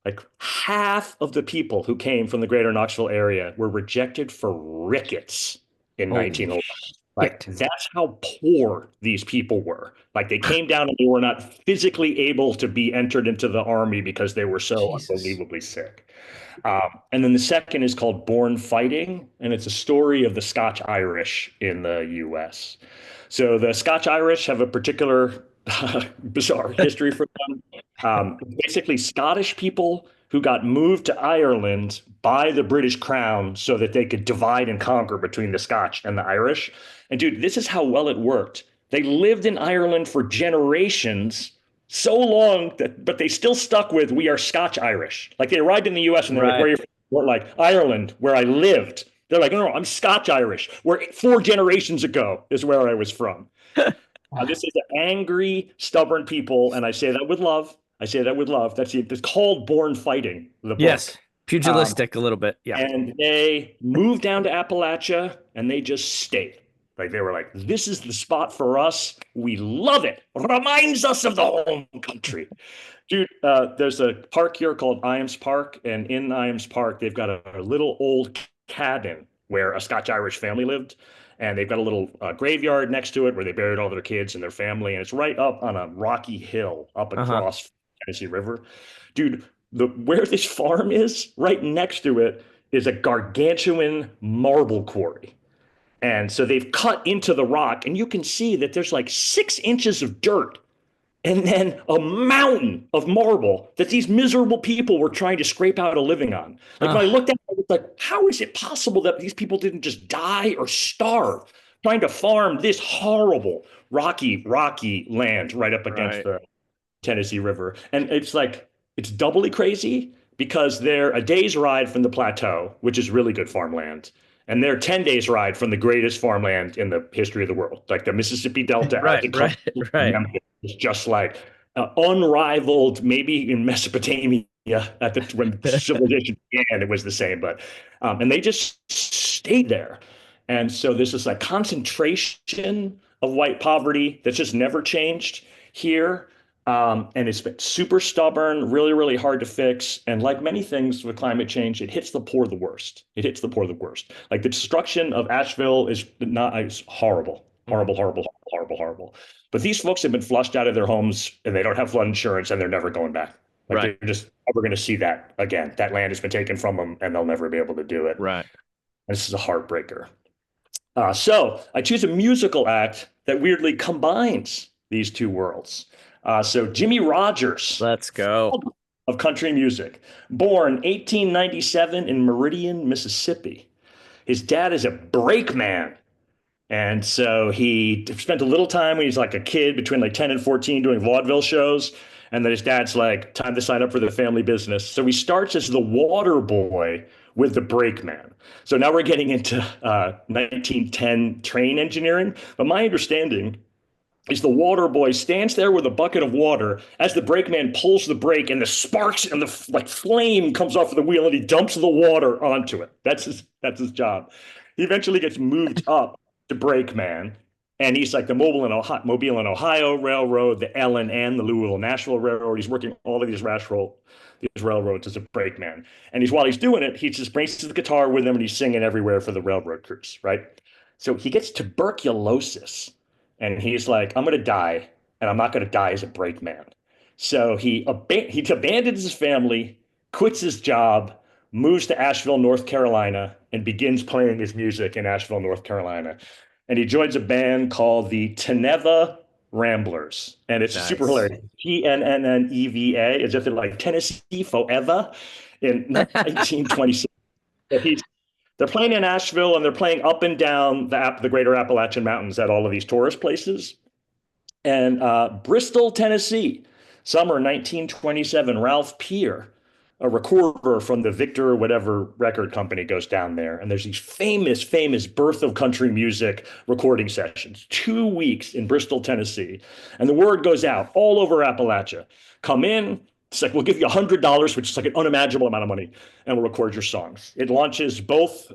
Like half of the people who came from the greater Knoxville area were rejected for rickets in 1901. Like that's how poor these people were. Like they came down and they were not physically able to be entered into the army because they were so unbelievably sick. And then the second is called Born Fighting, and it's a story of the Scotch Irish in the U.S. So the Scotch Irish have a particular bizarre history for them. Basically, Scottish people who got moved to Ireland by the British crown so that they could divide and conquer between the Scotch and the Irish. And dude, this is how well it worked. They lived in Ireland for generations, so long but they still stuck with, we are Scotch Irish. Like they arrived in the US and they're like, where are you from? We're like, Ireland, where I lived. They're like, no, I'm Scotch Irish, where 4 generations ago is where I was from. This is an angry, stubborn people, and I say that with love. That's it. It's called Born Fighting, the book. Yes, pugilistic a little bit. Yeah. And they moved down to Appalachia, and they just stayed. Like they were like, this is the spot for us. We love it. Reminds us of the home country. Dude, there's a park here called Iams Park, and in Iams Park, they've got a little old cabin where a Scotch-Irish family lived, and they've got a little graveyard next to it where they buried all their kids and their family, and it's right up on a rocky hill up across Tennessee River. Dude, where this farm is, right next to it, is a gargantuan marble quarry. And so they've cut into the rock, and you can see that there's like 6 inches of dirt and then a mountain of marble that these miserable people were trying to scrape out a living on. Like when I looked at it, I was like, how is it possible that these people didn't just die or starve trying to farm this horrible, rocky land right up against the Tennessee River? And it's like, it's doubly crazy because they're a day's ride from the plateau, which is really good farmland. And they're 10 days ride from the greatest farmland in the history of the world, like the Mississippi Delta. Right. It's just like unrivaled, maybe in Mesopotamia when civilization began, it was the same, but and they just stayed there. And so there's this like concentration of white poverty that's just never changed here. And it's been super stubborn, really, really hard to fix. And like many things with climate change, it hits the poor the worst. It hits the poor the worst. Like the destruction of Asheville is horrible. But these folks have been flushed out of their homes and they don't have flood insurance and they're never going back. Like they're just never going to see that again. That land has been taken from them and they'll never be able to do it. Right. And this is a heartbreaker. So I choose a musical act that weirdly combines these two worlds. So Jimmy Rogers. Let's go. Of country music. Born 1897 in Meridian, Mississippi. His dad is a brakeman. And so he spent a little time when he's like a kid between like 10 and 14 doing vaudeville shows. And then his dad's like, time to sign up for the family business. So he starts as the water boy with the brakeman. So now we're getting into 1910 train engineering. But my understanding is the water boy stands there with a bucket of water as the brakeman pulls the brake and the sparks and the like flame comes off of the wheel and he dumps the water onto it. That's his job. He eventually gets moved up to brakeman, and he's like the Mobile and Ohio Railroad, the L&N, the Louisville Nashville Railroad. He's working all of these railroads as a brakeman. And while he's doing it, he just brings his guitar with him and he's singing everywhere for the railroad crews, right? So he gets tuberculosis. And he's like, I'm going to die, and I'm not going to die as a brakeman. So he abandons his family, quits his job, moves to Asheville, North Carolina, and begins playing his music in Asheville, North Carolina. And he joins a band called the Teneva Ramblers. And it's super hilarious. TNNNEVA, as if they're like Tennessee forever in 1926. They're playing in Asheville and they're playing up and down the greater Appalachian Mountains at all of these tourist places. And Bristol, Tennessee, summer 1927, Ralph Peer, a recorder from the Victor whatever record company, goes down there. And there's these famous birth of country music recording sessions, 2 weeks in Bristol, Tennessee. And the word goes out all over Appalachia. Come in. It's like, we'll give you $100, which is like an unimaginable amount of money, and we'll record your songs. It launches both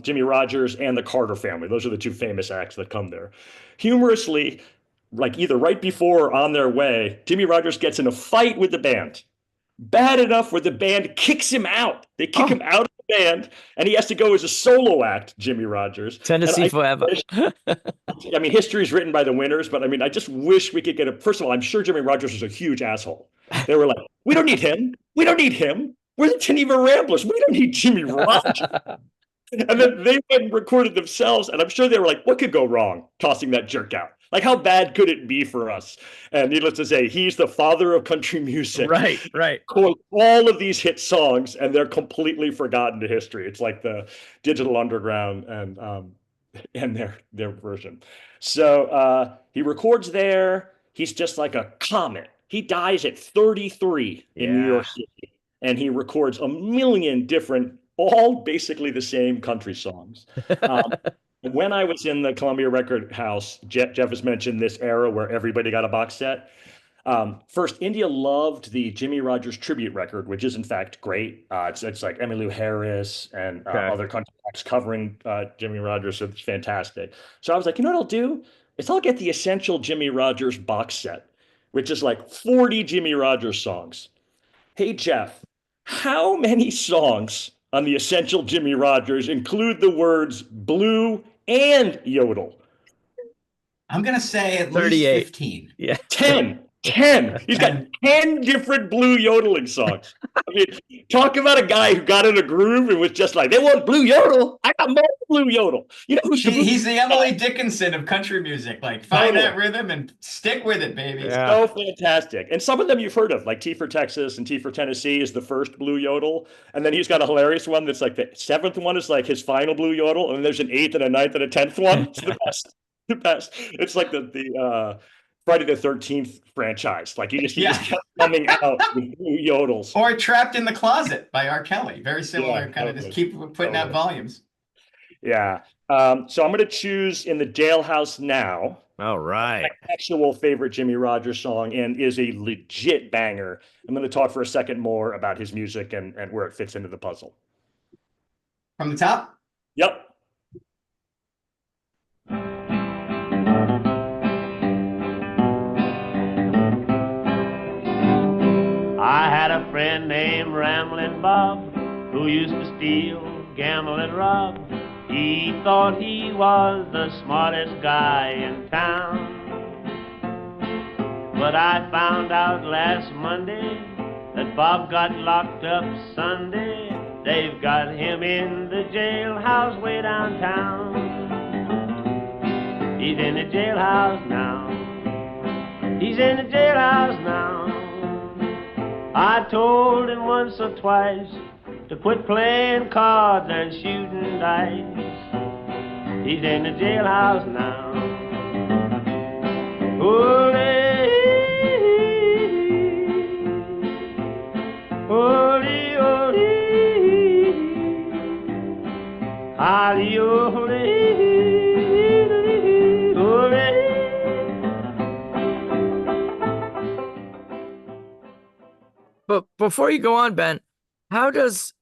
Jimmy Rogers and the Carter family. Those are the two famous acts that come there. Humorously, like either right before or on their way, Jimmy Rogers gets in a fight with the band. Bad enough where the band kicks him out. They kick him out of the band, and he has to go as a solo act, Jimmy Rogers. Tennessee forever. I mean, history is written by the winners, but I mean, I just wish we could get first of all, I'm sure Jimmy Rogers was a huge asshole. They were like, we don't need him. We don't need him. We're the Teneva Ramblers. We don't need Jimmy Rogers. And then they went and recorded themselves. And I'm sure they were like, what could go wrong tossing that jerk out? Like, how bad could it be for us? And needless to say, he's the father of country music. Right. Quote all of these hit songs, and they're completely forgotten to history. It's like the Digital Underground and their version. So he records there. He's just like a comet. He dies at 33 in New York City, and he records a million different, all basically the same country songs. When I was in the Columbia Record House, Jeff has mentioned this era where everybody got a box set. First, India loved the Jimmy Rogers tribute record, which is in fact great. It's like Emmylou Harris and Okay. other country acts covering Jimmy Rogers. So it's fantastic. So I was like, you know what I'll do? Is I'll get the Essential Jimmy Rogers box set, which is like 40 Jimmy Rogers songs. Hey, Jeff, how many songs on the Essential Jimmy Rogers include the words blue and yodel? I'm going to say at least 38. 15. Yeah. 10. 10. He's got 10 different blue yodeling songs. I mean, talk about a guy who got in a groove and was just like, they want blue yodel. I got more blue yodel. You know who's He's the Emily Dickinson of country music. Like, find that rhythm and stick with it, baby. Yeah. So fantastic. And some of them you've heard of, like T for Texas and T for Tennessee is the first blue yodel. And then he's got a hilarious one that's like the seventh one is like his final blue yodel. And then there's an eighth and a ninth and a 10th one. It's the best. The best. It's like the Friday the 13th franchise. Like he just kept coming out with blue yodels. Or Trapped in the Closet by R. Kelly. Very similar, kind of just keep putting out volumes. Yeah. So I'm going to choose In the Jailhouse Now. All right. My actual favorite Jimmy Rogers song and is a legit banger. I'm going to talk for a second more about his music and where it fits into the puzzle. From the top? Yep. I had a friend named Ramblin' Bob who used to steal, gamble, and rob. He thought he was the smartest guy in town. But I found out last Monday that Bob got locked up Sunday. They've got him in the jailhouse way downtown. He's in the jailhouse now. He's in the jailhouse now. I told him once or twice to quit playing cards and shooting dice. He's in the jailhouse now. Holy, holy, holy, holy, holy, holy. But before you go on, Ben, how does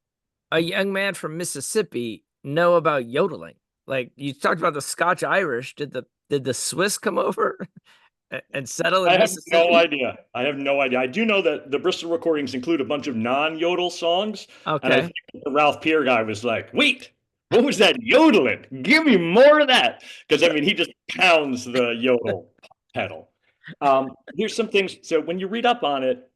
a young man from Mississippi know about yodeling? Like you talked about the Scotch Irish. Did the Swiss come over and settle in I have Mississippi? no idea. I have no idea. I do know that the Bristol recordings include a bunch of non-yodel songs. Okay. And I think the Ralph Peer guy was like, wait, what was that yodeling? Give me more of that. Because, I mean, he just pounds the yodel pedal. Here's some things. So when you read up on it,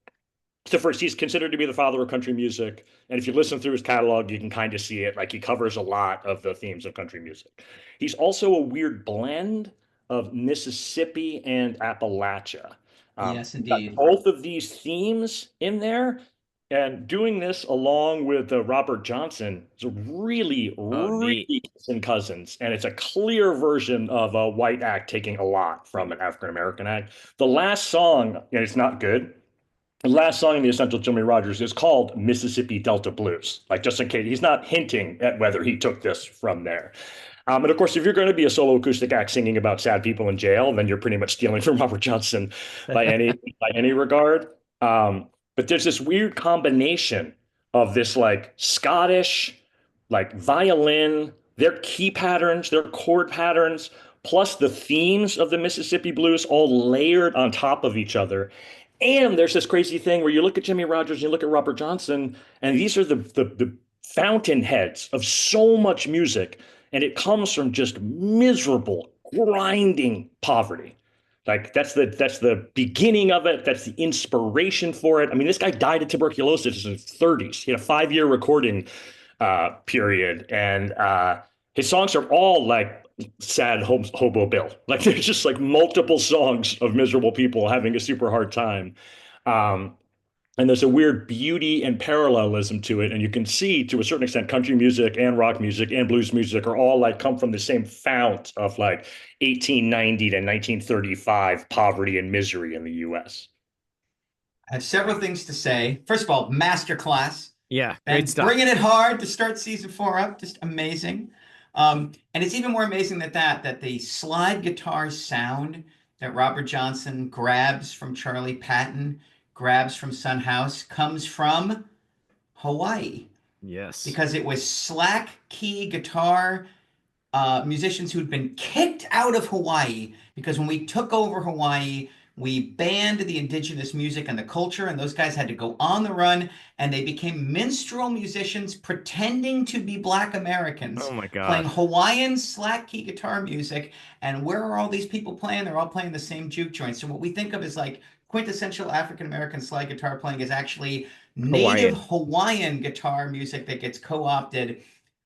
so first, he's considered to be the father of country music. And if you listen through his catalog, you can kind of see it. Like he covers a lot of the themes of country music. He's also a weird blend of Mississippi and Appalachia. Yes, indeed. Both of these themes in there. And doing this along with Robert Johnson is a really kissing cousins. And it's a clear version of a white act taking a lot from an African-American act. The last song, and it's not good. The last song in the Essential Jimmy Rogers is called Mississippi Delta Blues. Like just in case, he's not hinting at whether he took this from there. And of course, if you're going to be a solo acoustic act singing about sad people in jail, then you're pretty much stealing from Robert Johnson by any regard. But there's this weird combination of this like Scottish, like violin, their key patterns, their chord patterns, plus the themes of the Mississippi blues all layered on top of each other. And there's this crazy thing where you look at Jimmy Rogers and you look at Robert Johnson, and these are the fountainheads of so much music. And it comes from just miserable, grinding poverty. Like that's the beginning of it. That's the inspiration for it. I mean, this guy died of tuberculosis in his 30s. He had a 5-year recording period. And his songs are all like sad hobo Bill. Like there's just like multiple songs of miserable people having a super hard time. And there's a weird beauty and parallelism to it. And you can see to a certain extent, country music and rock music and blues music are all like come from the same fount of like 1890 to 1935 poverty and misery in the US. I have several things to say. First of all, masterclass. Yeah, And great stuff. bringing it hard to start season 4 up, just amazing. And it's even more amazing that the slide guitar sound that Robert Johnson grabs from Charlie Patton, grabs from Son House, comes from Hawaii, Yes. because it was slack key guitar musicians who'd been kicked out of Hawaii, because when we took over Hawaii, we banned the indigenous music and the culture, and those guys had to go on the run, and they became minstrel musicians pretending to be Black Americans, Oh my playing God. Hawaiian slack key guitar music. And where are all these people playing? They're all playing the same juke joints. So what we think of as like quintessential African American slide guitar playing is actually native Hawaiian guitar music that gets co-opted.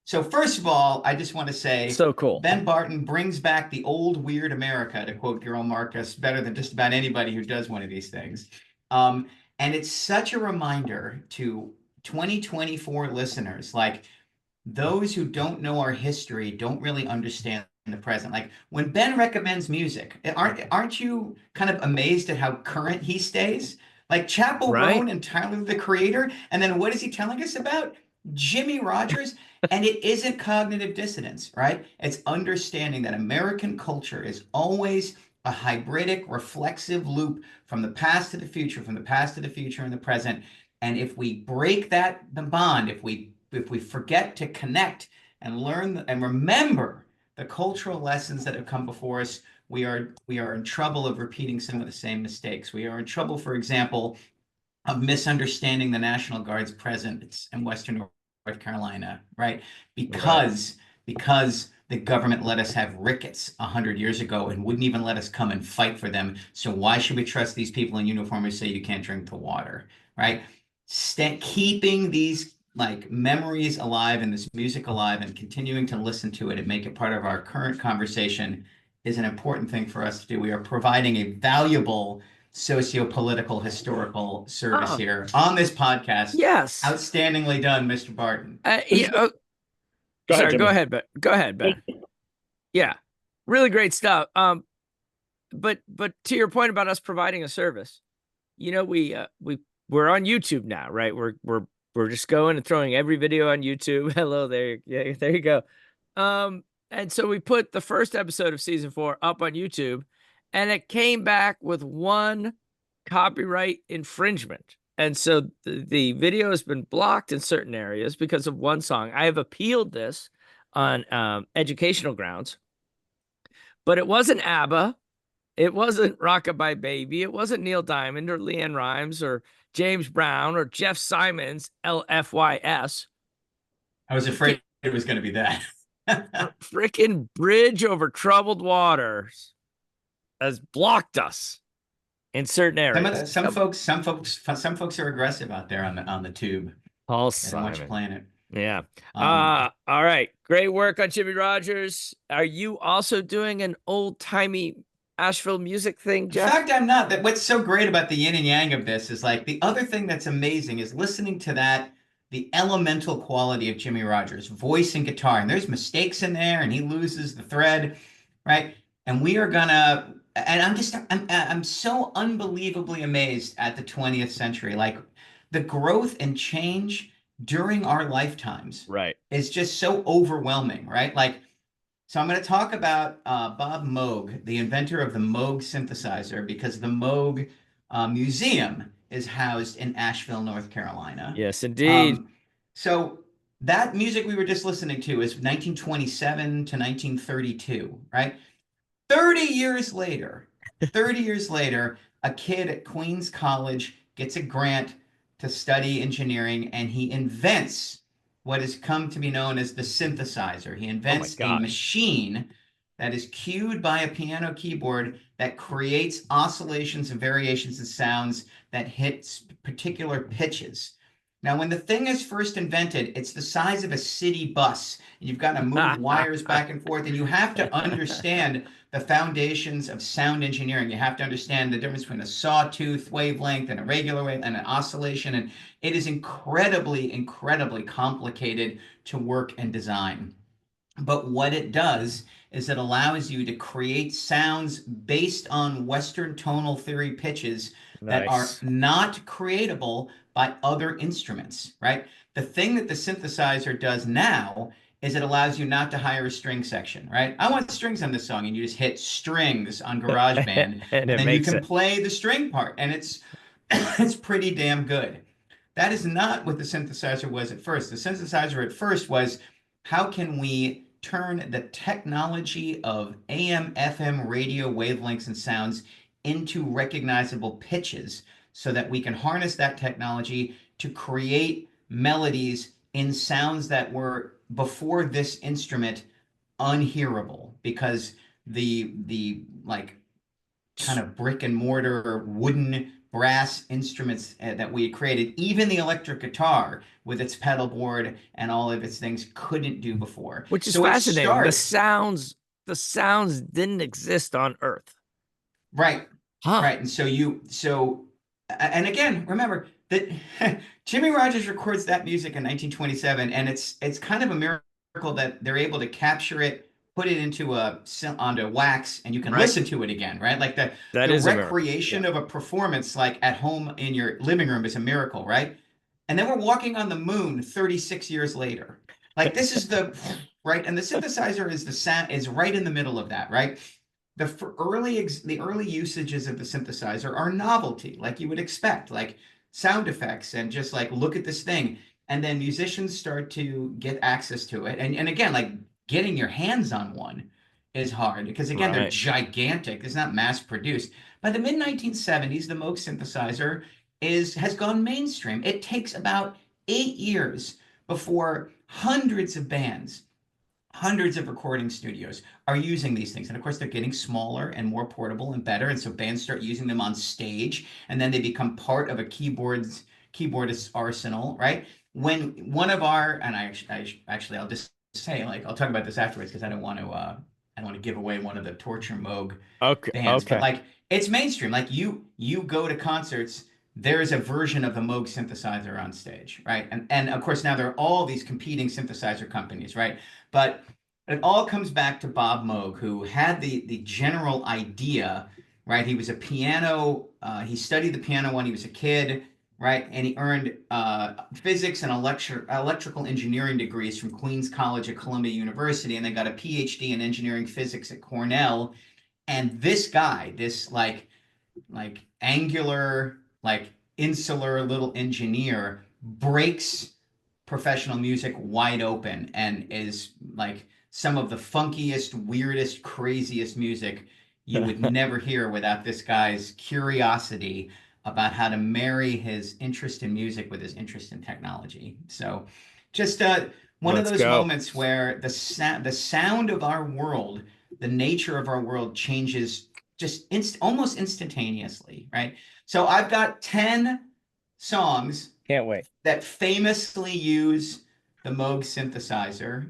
So first of all, I just want to say, So cool. Ben Barton brings back the old weird America, to quote Gerald Marcus, better than just about anybody who does one of these things. And it's such a reminder to 2024 listeners, like, those who don't know our history don't really understand the present. Like, when Ben recommends music, aren't you kind of amazed at how current he stays? Like Chappell Right. Roan and Tyler the Creator, and then what is he telling us about? Jimmie Rodgers. And it isn't cognitive dissonance, right? It's understanding that American culture is always a hybridic, reflexive loop from the past to the future, from the past to the future and the present. And if we break the bond, if we forget to connect and learn and remember the cultural lessons that have come before us, we are in trouble of repeating some of the same mistakes. We are in trouble, for example, of misunderstanding the National Guard's presence in Western North Carolina, right? Because the government let us have rickets 100 years ago and wouldn't even let us come and fight for them. So why should we trust these people in uniform who say you can't drink the water, right? Keeping these like memories alive and this music alive and continuing to listen to it and make it part of our current conversation is an important thing for us to do. We are providing a valuable socio-political historical service here on this podcast. Yes. Outstandingly done, Mr. Barton. Go ahead, Go Jimmy. ahead, Ben. Go ahead, Ben. Yeah, really great stuff. But to your point about us providing a service, you know, we're on YouTube now, right? We're just going and throwing every video on YouTube. Hello there. Yeah, there you go. And so we put the first episode of season 4 up on YouTube, and it came back with one copyright infringement. And so the video has been blocked in certain areas because of one song. I have appealed this on educational grounds, but it wasn't ABBA. It wasn't Rockabye Baby. It wasn't Neil Diamond or Leanne Rimes or James Brown or Jeff Simon's LFYS. I was afraid it was going to be that. Freaking Bridge Over Troubled Waters has blocked us in certain areas. Some folks are aggressive out there on the tube. Paul They don't want you Simon. playing it. Yeah. All right. Great work on Jimmie Rodgers. Are you also doing an old-timey Asheville music thing, Jeff? In fact, I'm not. What's so great about the yin and yang of this is, like, the other thing that's amazing is listening to the elemental quality of Jimmie Rodgers' voice and guitar. And there's mistakes in there, and he loses the thread, right? And we are gonna, and I'm so unbelievably amazed at the 20th century. Like, the growth and change during our lifetimes, Right, is just so overwhelming, right? Like, so I'm going to talk about Bob Moog, the inventor of the Moog synthesizer, because the Moog Museum is housed in Asheville, North Carolina. yes, indeed. So that music we were just listening to is 1927 to 1932, right? 30 years later, a kid at Queens College gets a grant to study engineering, and he invents what has come to be known as the synthesizer. He invents a machine that is cued by a piano keyboard that creates oscillations and variations of sounds that hit particular pitches. Now, when the thing is first invented, it's the size of a city bus. You've got to move wires back and forth, and you have to understand the foundations of sound engineering. You have to understand the difference between a sawtooth wavelength and a regular wave and an oscillation. And it is incredibly, incredibly complicated to work and design. But what it does is it allows you to create sounds based on Western tonal theory pitches that are not creatable by other instruments, right? The thing that the synthesizer does now is it allows you not to hire a string section, right? I want strings on this song, and you just hit strings on GarageBand, And it then you makes can it. play the string part, and it's it's pretty damn good. That is not what the synthesizer was at first. The synthesizer at first was, how can we turn the technology of AM, FM, radio wavelengths and sounds into recognizable pitches so that we can harness that technology to create melodies in sounds that were, before this instrument, unhearable, because the like kind of brick and mortar wooden brass instruments that we had created, even the electric guitar with its pedal board and all of its things, couldn't do before. Which is So it fascinating. The starts- sounds didn't exist on Earth. Right. Huh. Right. And and again, remember that Jimmy Rogers records that music in 1927, and it's kind of a miracle that they're able to capture it, put it onto wax, and you can Right. listen to it again, right? Like the That is a miracle. recreation of a performance, like at home in your living room, is a miracle, right? And then we're walking on the moon 36 years later. Like, this is right, and the synthesizer is right in the middle of that, right? The early usages of the synthesizer are novelty, like you would expect, like sound effects and just like, look at this thing. And then musicians start to get access to it. And again, like, getting your hands on one is hard, because again, they're Right. gigantic. It's not mass produced. By the mid 1970s, the Moog synthesizer has gone mainstream. It takes about 8 years before hundreds of bands, hundreds of recording studios are using these things. And of course, they're getting smaller and more portable and better. And so bands start using them on stage, and then they become part of a keyboardist's arsenal, right? When one of our, and I'll just say, like, I'll talk about this afterwards, because I don't want to give away one of the Torture Moog bands. Okay. But like, it's mainstream. Like, you go to concerts, there is a version of the Moog synthesizer on stage, right? And of course, now there are all these competing synthesizer companies, right? But it all comes back to Bob Moog, who had the general idea, right? He was a piano, he studied the piano when he was a kid, right? And he earned physics and electrical engineering degrees from Queens College at Columbia University, and then got a PhD in engineering physics at Cornell. And this guy, this like angular, like insular little engineer, breaks professional music wide open and is like some of the funkiest, weirdest, craziest music you would never hear without this guy's curiosity about how to marry his interest in music with his interest in technology. So just one of those moments where the sound of our world, the nature of our world, changes just almost instantaneously, right? So I've got 10 songs Can't wait. that famously use the Moog synthesizer,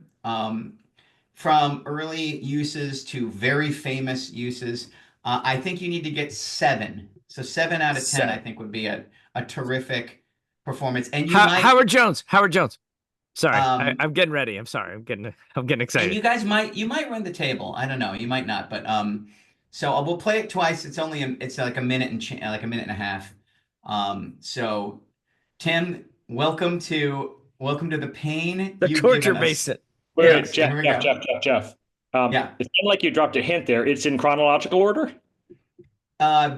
from early uses to very famous uses. I think you need to get 7. So 7 out of 10, I think, would be a terrific performance. And Howard Jones. Sorry, Um, I'm getting ready. I'm sorry. I'm getting excited. And you guys might run the table. I don't know. You might not, but so we'll play it twice. It's like a minute and a half. So Tim, welcome to the pain. The you've torture given us. basin. Wait, Yes, Jeff. here we go. Jeff. Yeah. It sounded like you dropped a hint there. It's in chronological order?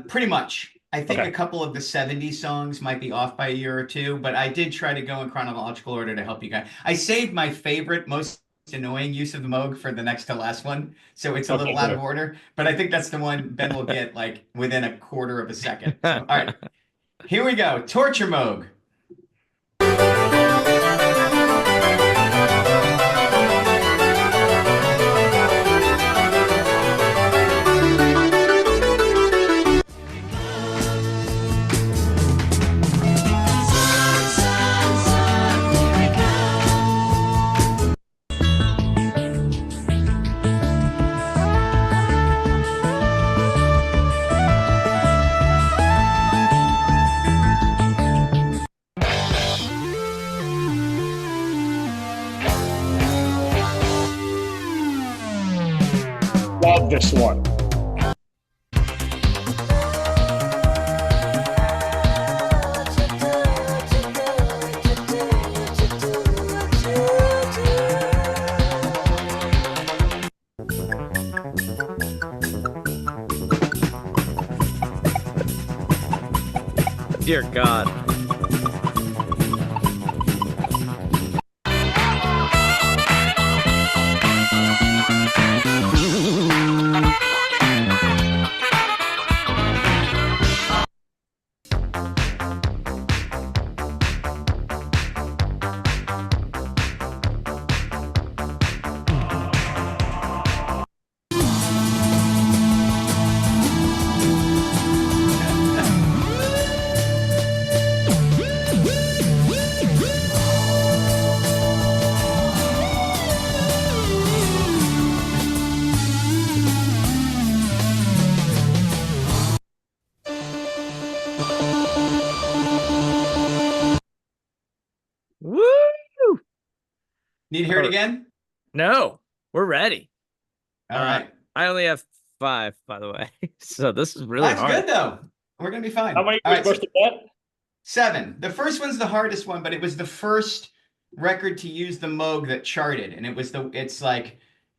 Pretty much. I think Okay. a couple of the 70s songs might be off by a year or two, but I did try to go in chronological order to help you guys. I saved my favorite, most annoying use of the Moog for the next to last one, so it's a little out of order, but I think that's the one Ben will get like within a quarter of a second. So, all right, here we go. Torture Moog. Love this one. Dear God. Woo! Need to hear it again? No, we're ready. All right. I only have 5, by the way. So this is really That's hard. good though. We're gonna be fine. How many All are right, supposed to get? 7. The first one's the hardest one, but it was the first record to use the Moog that charted, and it was that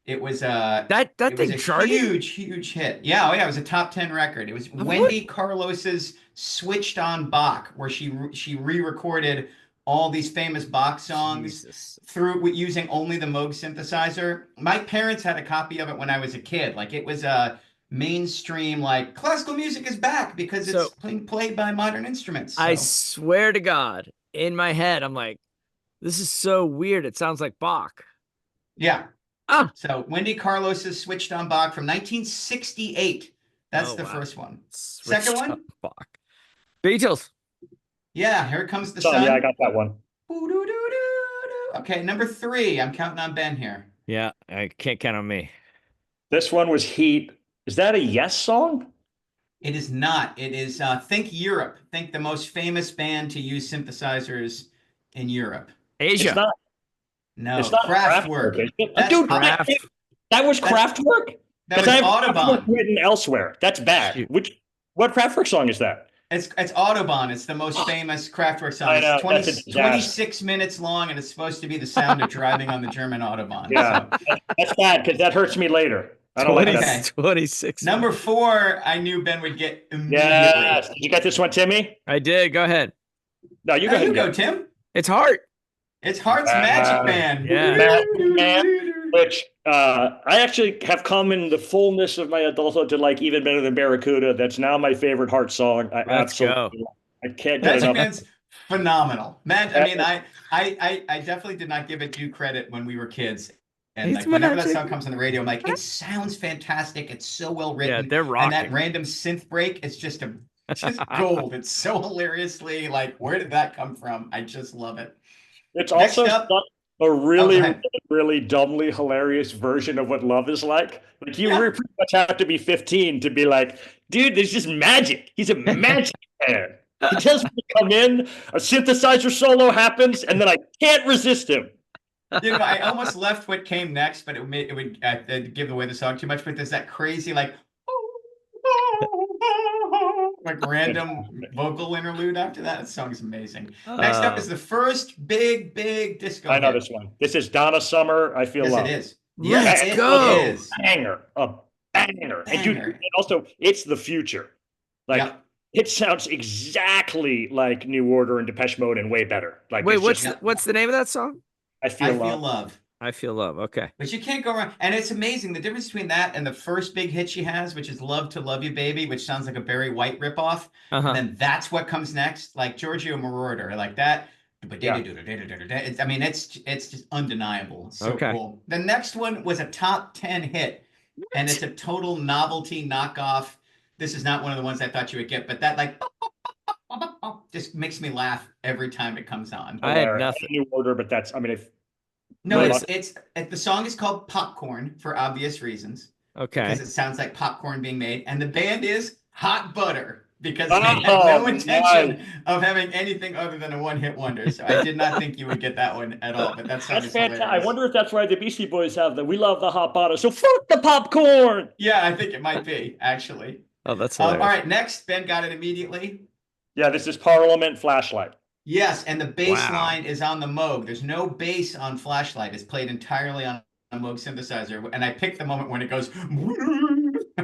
it was thing was a charted? huge hit. Yeah, oh yeah, it was a top 10 record. It was Wendy Carlos's "Switched on Bach," where she re-recorded all these famous Bach songs Jesus. through using only the Moog synthesizer. My parents had a copy of it when I was a kid. Like it was a mainstream, like classical music is back because it's being played by modern instruments. So. I swear to God, in my head, I'm like, this is so weird. It sounds like Bach. Yeah. Ah. So Wendy Carlos's "Switched on Bach" from 1968. That's the first one. Second one? Bach. Beatles. Yeah, Here Comes the Sun. Yeah, I got that one. Okay, number 3. I'm counting on Ben here. Yeah, I can't count on me. This one was Heat. Is that a Yes song? It is not. It is think Europe. Think the most famous band to use synthesizers in Europe. Asia. It's not. No, It's not Kraftwerk. Dude, that was Kraftwerk? That was Audubon. Written elsewhere. That's bad. Shoot. What Kraftwerk song is that? It's Audubon. It's the most famous Kraftwerk song. I know, It's 26 minutes long, and it's supposed to be the sound of driving on the German Autobahn. Yeah, so. that's bad because that hurts me later. I don't like that. 26. Number 4, I knew Ben would get immediately. Yes. Did you get this one, Timmy? I did. Go ahead. No, you go ahead. You go, Tim. It's Heart. It's Heart's Magic Man. Yeah. Magic Man, which I actually have come in the fullness of my adulthood to like even better than Barracuda. That's now my favorite Heart song. Let's go. I can't get Magic enough. Man's phenomenal. I mean, I definitely did not give it due credit when we were kids. And like whenever that song comes on the radio, I'm like, it sounds fantastic. It's so well written. Yeah, they're rocking. And that random synth break, it's just gold. It's so hilariously like, where did that come from? I just love it. It's also a really dumbly hilarious version of what love is like. Like you pretty much have to be 15 to be like, dude, there's just magic. He's a magic man. He tells me to come in, a synthesizer solo happens, and then I can't resist him. You know, I almost left what came next, but it would give away the song too much. But there's that crazy like random vocal interlude after that. That song is amazing. Next up is the first big disco. I know this one. This is Donna Summer. I Feel Love. It is. Let's go. It is. A banger. And dude, and also it's the future. Like it sounds exactly like New Order and Depeche Mode and way better. Like wait, what's the name of that song? I Feel Love. I Feel Love. Okay. But you can't go wrong. And it's amazing. The difference between that and the first big hit she has, which is Love to Love You Baby, which sounds like a Barry White ripoff. And then that's what comes next. Like Giorgio Moroder, like that. It's, I mean, it's just undeniable. It's so cool. The next one was a top 10 hit. And it's a total novelty knockoff. This is not one of the ones I thought you would get, but that like just makes me laugh every time it comes on. I had nothing. New Order, but that's, I mean, if no, it's the song is called Popcorn for obvious reasons. Okay. Because it sounds like popcorn being made, and the band is Hot Butter because they had no intention of having anything other than a one-hit wonder. So I did not think you would get that one at all. But that's fantastic. I wonder if that's why the Beastie Boys have we love the hot butter, so fuck the popcorn. Yeah, I think it might be actually. Oh, that's hilarious. All right. Next, Ben got it immediately. Yeah, this is Parliament Flashlight. Yes, and the bass line is on the Moog. There's no bass on Flashlight. It's played entirely on a Moog synthesizer. And I picked the moment when it goes,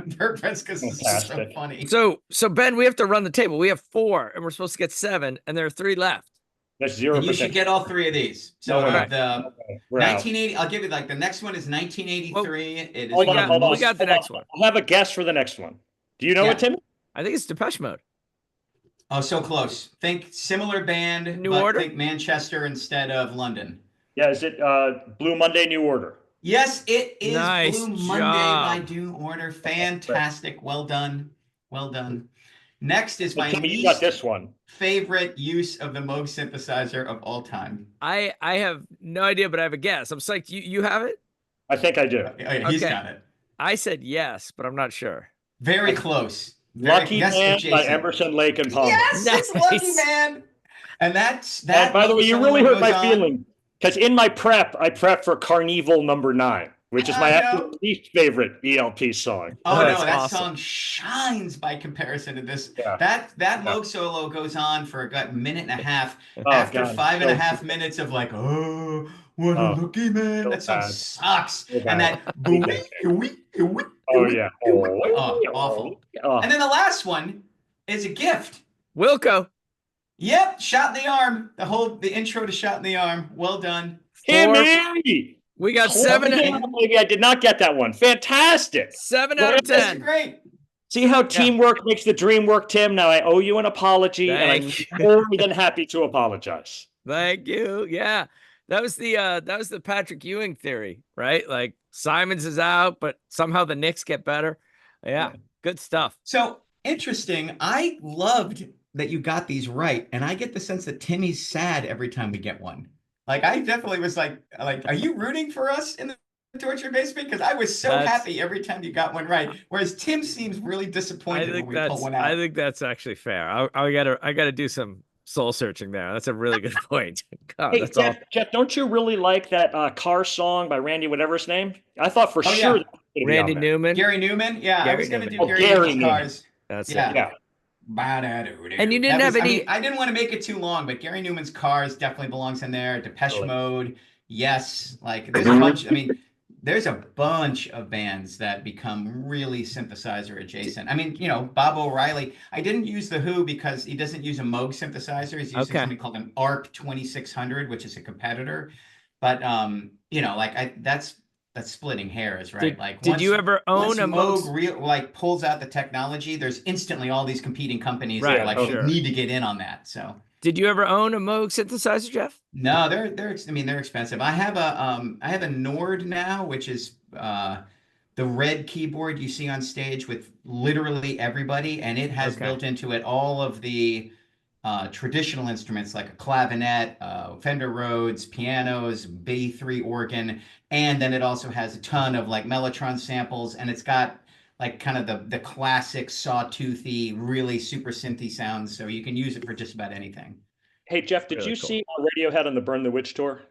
purpose because it's just so Fantastic. funny. So Ben, we have to run the table. We have 4, and we're supposed to get 7, and there are 3 left. That's And you 0%. should get all 3 of these. So No, we're not. the We're out. 1980, I'll give you like the next one is 1983. It is Hold We on, got, hold on. we got the next one. I have a guess for the next one. Do you know Yeah. it, Tim? I think it's Depeche Mode. Oh, so close. Think similar band, New but Order? think Manchester instead of London. Yeah, is it Blue Monday New Order? Yes, it is Nice Blue Monday by job. New Order. Fantastic. Well done. Well done. Next is my Timmy, you got least this one. favorite use of the Moog synthesizer of all time. I have no idea, but I have a guess. I'm psyched. You have it? I think I do. Oh, yeah, he's Okay. got it. I said yes, but I'm not sure. Very close. Lucky yes, Man by adjacent. Emerson, Lake and Palmer. Yes, it's Lucky Nice. Man. And that. And by the way, you solo really hurt goes my on. feelings because in my prep, I prepped for Carnival number 9, which is my I know. absolute least favorite ELP song. Oh Oh, no, that's that awesome. song shines by comparison to this. Yeah. That Yeah. Moog solo goes on for a good minute and a half. Oh, After God, 5.5 minutes of like, oh, what Oh, a lucky man. so That song bad. sucks. So And bad. that Oh, yeah. awful. Oh. And then the last one is a gift. Wilco. Yep, Shot in the Arm. The intro to Shot in the Arm. Well done. Timmy! We got Holy 7 cow, maybe I did not get that one. Fantastic. 7 out of That's 10. great. See how teamwork makes the dream work, Tim? Now I owe you an apology, and I'm Thank more than happy to apologize. Thank you. Yeah. That was the Patrick Ewing theory, right? Like Simons is out, but somehow the Knicks get better. Yeah. Good stuff. So interesting. I loved that you got these right, and I get the sense that Timmy's sad every time we get one. Like I definitely was like, are you rooting for us in the torture basement? Because I was so happy every time you got one right. Whereas Tim seems really disappointed when we pull one out. I think that's actually fair. I gotta do some soul searching there. That's a really good point. God, Hey, that's Jeff, don't you really like that car song by Randy, whatever his name? I thought for Oh, sure yeah. that was gonna be Randy on there. Newman. Gary Newman? Yeah, I Gary was going to Newman. do Oh, Gary Gary Newman's Newman. Cars. That's Yeah. it. Yeah. And you didn't have any. I didn't want to make it too long, but Gary Newman's Cars definitely belongs in there. Depeche Totally. Mode, yes. Like there's a bunch. I mean, there's a bunch of bands that become really synthesizer adjacent. I mean, Bob O'Reilly. I didn't use the Who because he doesn't use a Moog synthesizer. He's using Okay. something called an ARP 2600, which is a competitor. But that's splitting hairs, right? Did you ever own a Moog Moog? pulls out the technology, there's instantly all these competing companies that Right, are like, sure. we need to get in on that. So Did you ever own a Moog synthesizer, Jeff? no, they're expensive. I have a Nord now, which is the red keyboard you see on stage with literally everybody, and it has Okay. built into it all of the traditional instruments like a clavinet, Fender Rhodes, pianos, B3 organ, and then it also has a ton of like Mellotron samples, and it's got like kind of the classic sawtoothy, really super synthy sounds, so you can use it for just about anything. Hey, Jeff, did Really you cool. see Radiohead on the Burn the Witch tour?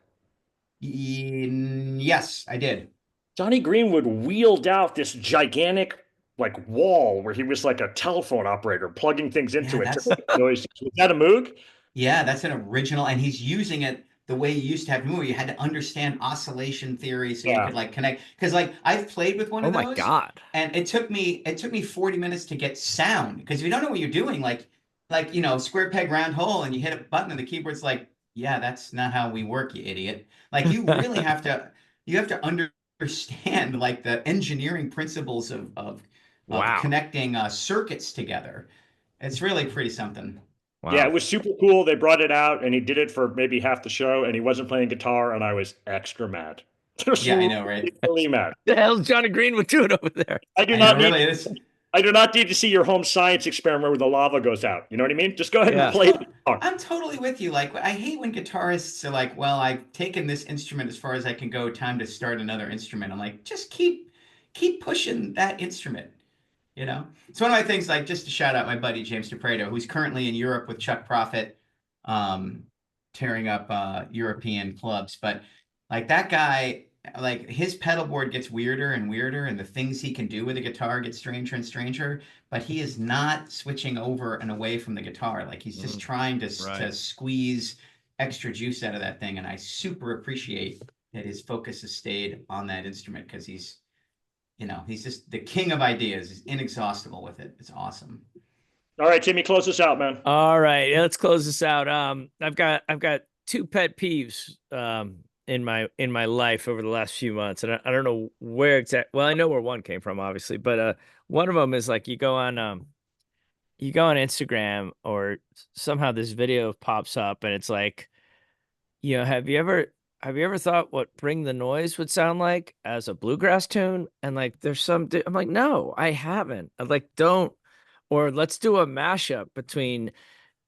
Yes, I did. Johnny Greenwood wheeled out this gigantic like wall where he was like a telephone operator plugging things into Yeah, it. that's- to make noises. Was that a Moog? Yeah, that's an original, and he's using it the way you used to have movie. You had to understand oscillation theory so you Yeah. could like connect. Because like I've played with one Oh of those. my God. And it took me 40 minutes to get sound, because if you don't know what you're doing, like square peg round hole, and you hit a button and the keyboard's like, yeah, that's not how we work, you idiot. Like you really have to understand like the engineering principles of Wow. connecting circuits together. It's really pretty something. Wow. Yeah, it was super cool. They brought it out and he did it for maybe half the show and he wasn't playing guitar and I was extra mad. Just Yeah, I know, right? really mad. the hell's Johnny Greenwood doing over there? I do I not know, need really, it's- I do not need to see your home science experiment where the lava goes out. You know what I mean? Just go ahead Yeah. and play the guitar. I'm totally with you. Like, I hate when guitarists are like, well, I've taken this instrument as far as I can go, time to start another instrument. I'm like, just keep pushing that instrument. It's one of my things, like, just to shout out my buddy James DePreto, who's currently in Europe with Chuck Prophet, tearing up European clubs. But like that guy, like his pedal board gets weirder and weirder, and the things he can do with the guitar get stranger and stranger, but he is not switching over and away from the guitar. Like he's just trying to Right. squeeze extra juice out of that thing. And I super appreciate that his focus has stayed on that instrument, because he's he's just the king of ideas. He's inexhaustible with it. It's awesome. All right, Jimmy, close us out, man. All right, let's close this out. I've got two pet peeves in my life over the last few months, and I don't know where exactly. Well, I know where one came from, obviously, but one of them is like you go on Instagram or somehow this video pops up and it's like, have you ever thought what Bring the Noise would sound like as a bluegrass tune? And like there's I'm like, no, I haven't. I'm like, don't. Or let's do a mashup between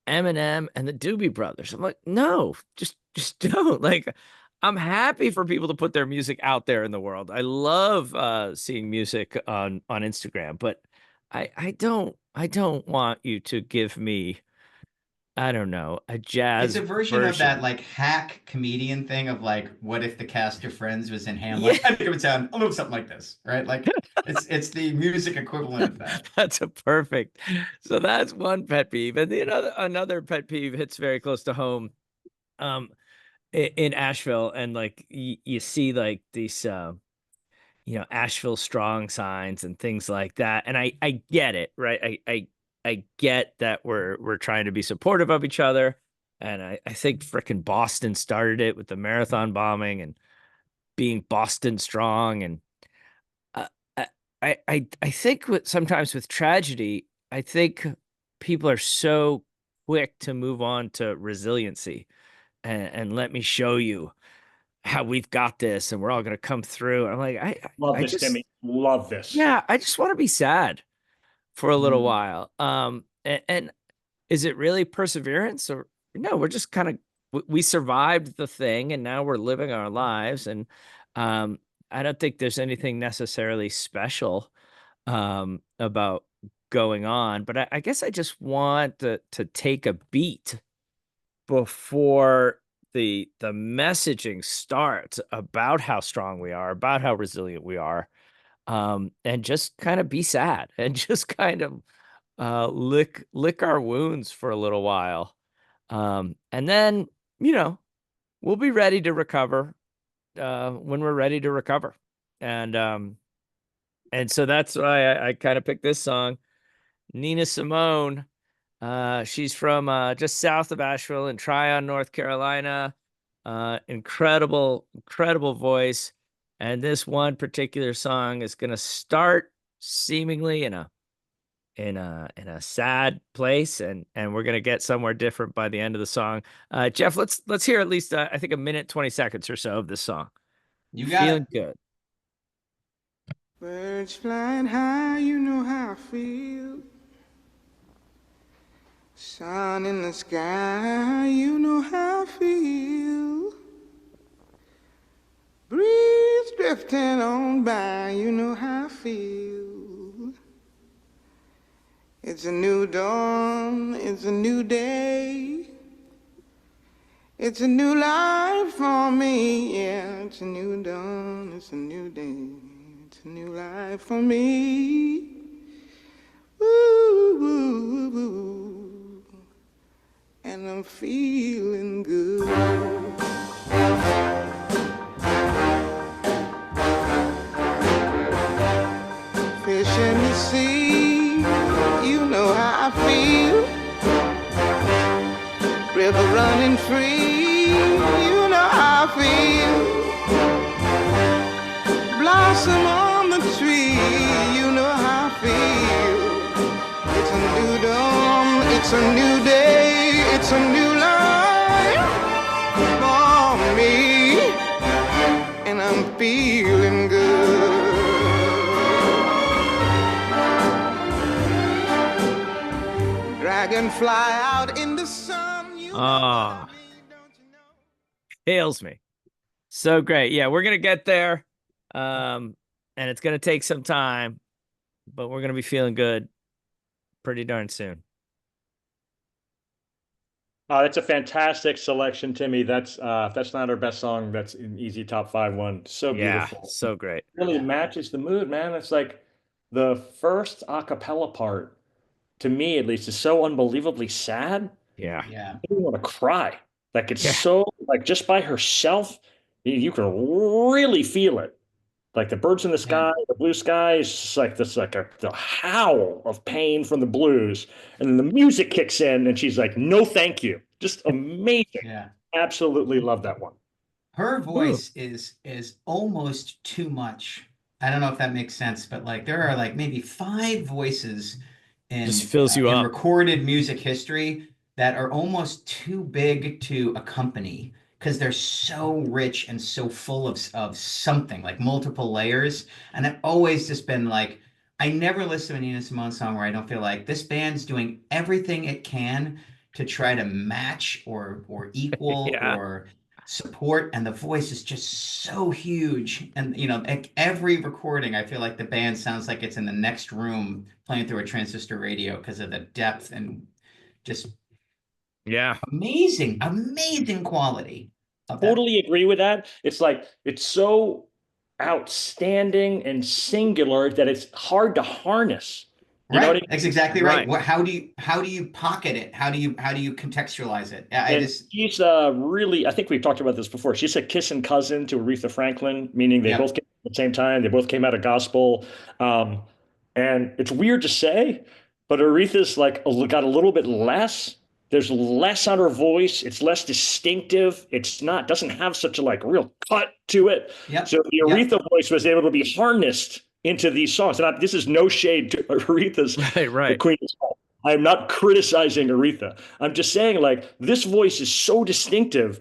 Eminem and the Doobie Brothers. I'm like, no, just don't. Like, I'm happy for people to put their music out there in the world. I love seeing music on Instagram, but I don't want you to give me, I don't know, a jazz It's a version of that like hack comedian thing of like, what if the cast of Friends was in Hamlet? Yeah. I think it would sound a little something like this, right? Like it's the music equivalent of that. That's a perfect. So that's one pet peeve, and the another pet peeve hits very close to home. In Asheville, and like you see like these Asheville strong signs and things like that, and I get it, right? I get that we're trying to be supportive of each other, and I think frickin' Boston started it with the marathon bombing and being Boston strong, and I think sometimes with tragedy, I think people are so quick to move on to resiliency and let me show you how we've got this and we're all going to come through. I'm like, Love I this, just, Timmy. Love this. yeah, I just want to be sad for a little Mm. while. And is it really perseverance, or no, we're just kind of, we survived the thing and now we're living our lives. And, I don't think there's anything necessarily special, about going on, but I guess I just want to take a beat before the messaging starts about how strong we are, about how resilient we are, and just kind of be sad and just kind of lick our wounds for a little while, and then we'll be ready to recover when we're ready to recover, and so that's why I kind of picked this song. Nina Simone. She's from just south of Asheville in Tryon, North Carolina. Incredible voice. And this one particular song is gonna start seemingly in a sad place, and we're gonna get somewhere different by the end of the song. Jeff, let's hear at least I think a minute 20 seconds or so of this song. You got Feeling it. good. Birds flying high, you know how I feel. Sun in the sky, you know how I feel. Breeze drifting on by, you know how I feel. It's a new dawn, it's a new day. It's a new life for me, yeah. It's a new dawn, it's a new day. It's a new life for me. Woo, woo, woo. And I'm feeling good. Fish in the sea, you know how I feel. River running free, you know how I feel. Blossom on the tree, you know how I feel. It's a new dawn, it's a new day, it's a new life for me, and I'm feeling good. Dragonfly out in the sun, you know Ah. what I mean, don't you know? Hails me. So great. Yeah, we're gonna get there. And it's gonna take some time, but we're gonna be feeling good pretty darn soon. That's a fantastic selection, Timmy. That's if that's not our best song, that's an easy top 5 one. So Yeah, beautiful. so great. Really matches the mood, man. It's like the first a cappella part, to me at least, is so unbelievably sad. Yeah. Yeah. I want to cry. Like it's Yeah. so like just by herself, you can really feel it. Like the birds in the sky, the blue sky is just like this, like the howl of pain from the blues. And then the music kicks in and she's like, no, thank you. Just amazing. Yeah. Absolutely love that one. Her voice is almost too much. I don't know if that makes sense, but like there are like maybe 5 voices in Just fills you in up. recorded music history that are almost too big to accompany because they're so rich and so full of something, like multiple layers. And I've always just been like, I never listen to a Nina Simone song where I don't feel like this band's doing everything it can to try to match or equal Yeah. or support, and the voice is just so huge. And like every recording, I feel like the band sounds like it's in the next room playing through a transistor radio because of the depth and just Yeah. amazing quality of that. Totally agree with that. It's like, it's so outstanding and singular that it's hard to harness. You know what I Right, mean? that's exactly right. Right. How do you pocket it? How do you contextualize it? I And just she's really, I think we've talked about this before. She's a kissing cousin to Aretha Franklin, meaning they Yep. both came at the same time. They both came out of gospel. Um, and it's weird to say, but Aretha's like got a little bit less. There's less on her voice. It's less distinctive. It's not, doesn't have such a like real cut to it. Yep. So the Aretha voice was able to be harnessed into these songs. And this is no shade to Aretha's Right. The Queen of Soul. I'm not criticizing Aretha. I'm just saying, like, this voice is so distinctive.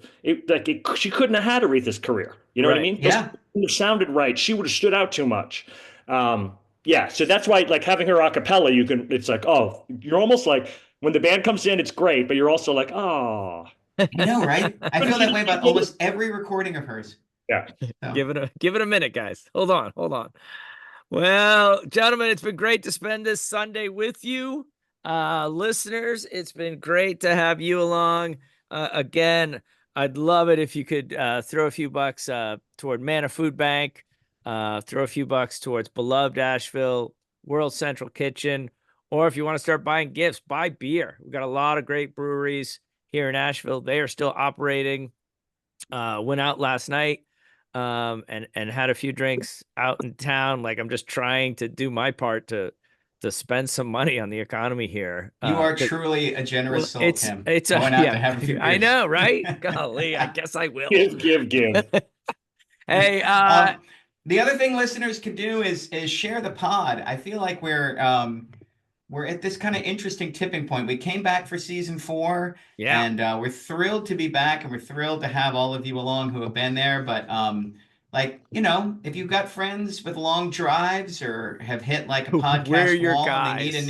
She couldn't have had Aretha's career. You know what I Right. mean? Yeah. It wouldn't have sounded right. She would have stood out too much. Yeah. So that's why, like, having her a cappella, it's like, oh, you're almost like, when the band comes in, it's great, but you're also like, oh. I know, right? I feel that way about almost every recording of hers. Yeah. So. Give it a minute, guys. Hold on. Well, gentlemen, it's been great to spend this Sunday with you. Listeners, it's been great to have you along. Again, I'd love it if you could throw a few bucks toward Mana Food Bank, throw a few bucks towards Beloved Asheville, World Central Kitchen, or if you want to start buying gifts, buy beer. We've got a lot of great breweries here in Asheville. They are still operating. Went out last night and had a few drinks out in town. Like, I'm just trying to do my part to spend some money on the economy here. You are truly a generous soul, it's Tim. it's Going out yeah, to have a few I beers. know, right? Golly, I guess I will. Give. Hey, the other thing listeners could do is share the pod. I feel like we're at this kind of interesting tipping point. We came back for season 4, Yeah. and we're thrilled to be back, and we're thrilled to have all of you along who have been there. But like, if you've got friends with long drives or have hit like a We're podcast your wall, guys. and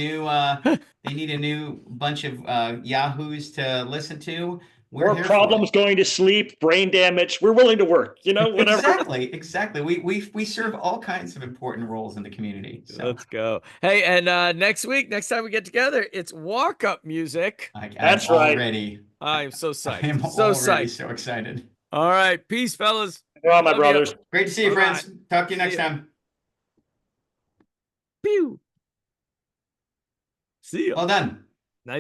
they need a new bunch of yahoos to listen to. We're More here problems for it. going to sleep, brain damage. We're willing to work, whatever. Exactly. We serve all kinds of important roles in the community. So Let's go. Hey, and next time we get together, it's walk-up music. That's right. I'm so psyched. I am so already psyched. so excited. All right. Peace, fellas. You're all my Love you. brothers. Great to see you, Bye-bye. friends. Talk to you next See ya. time. Pew. See ya. Well done.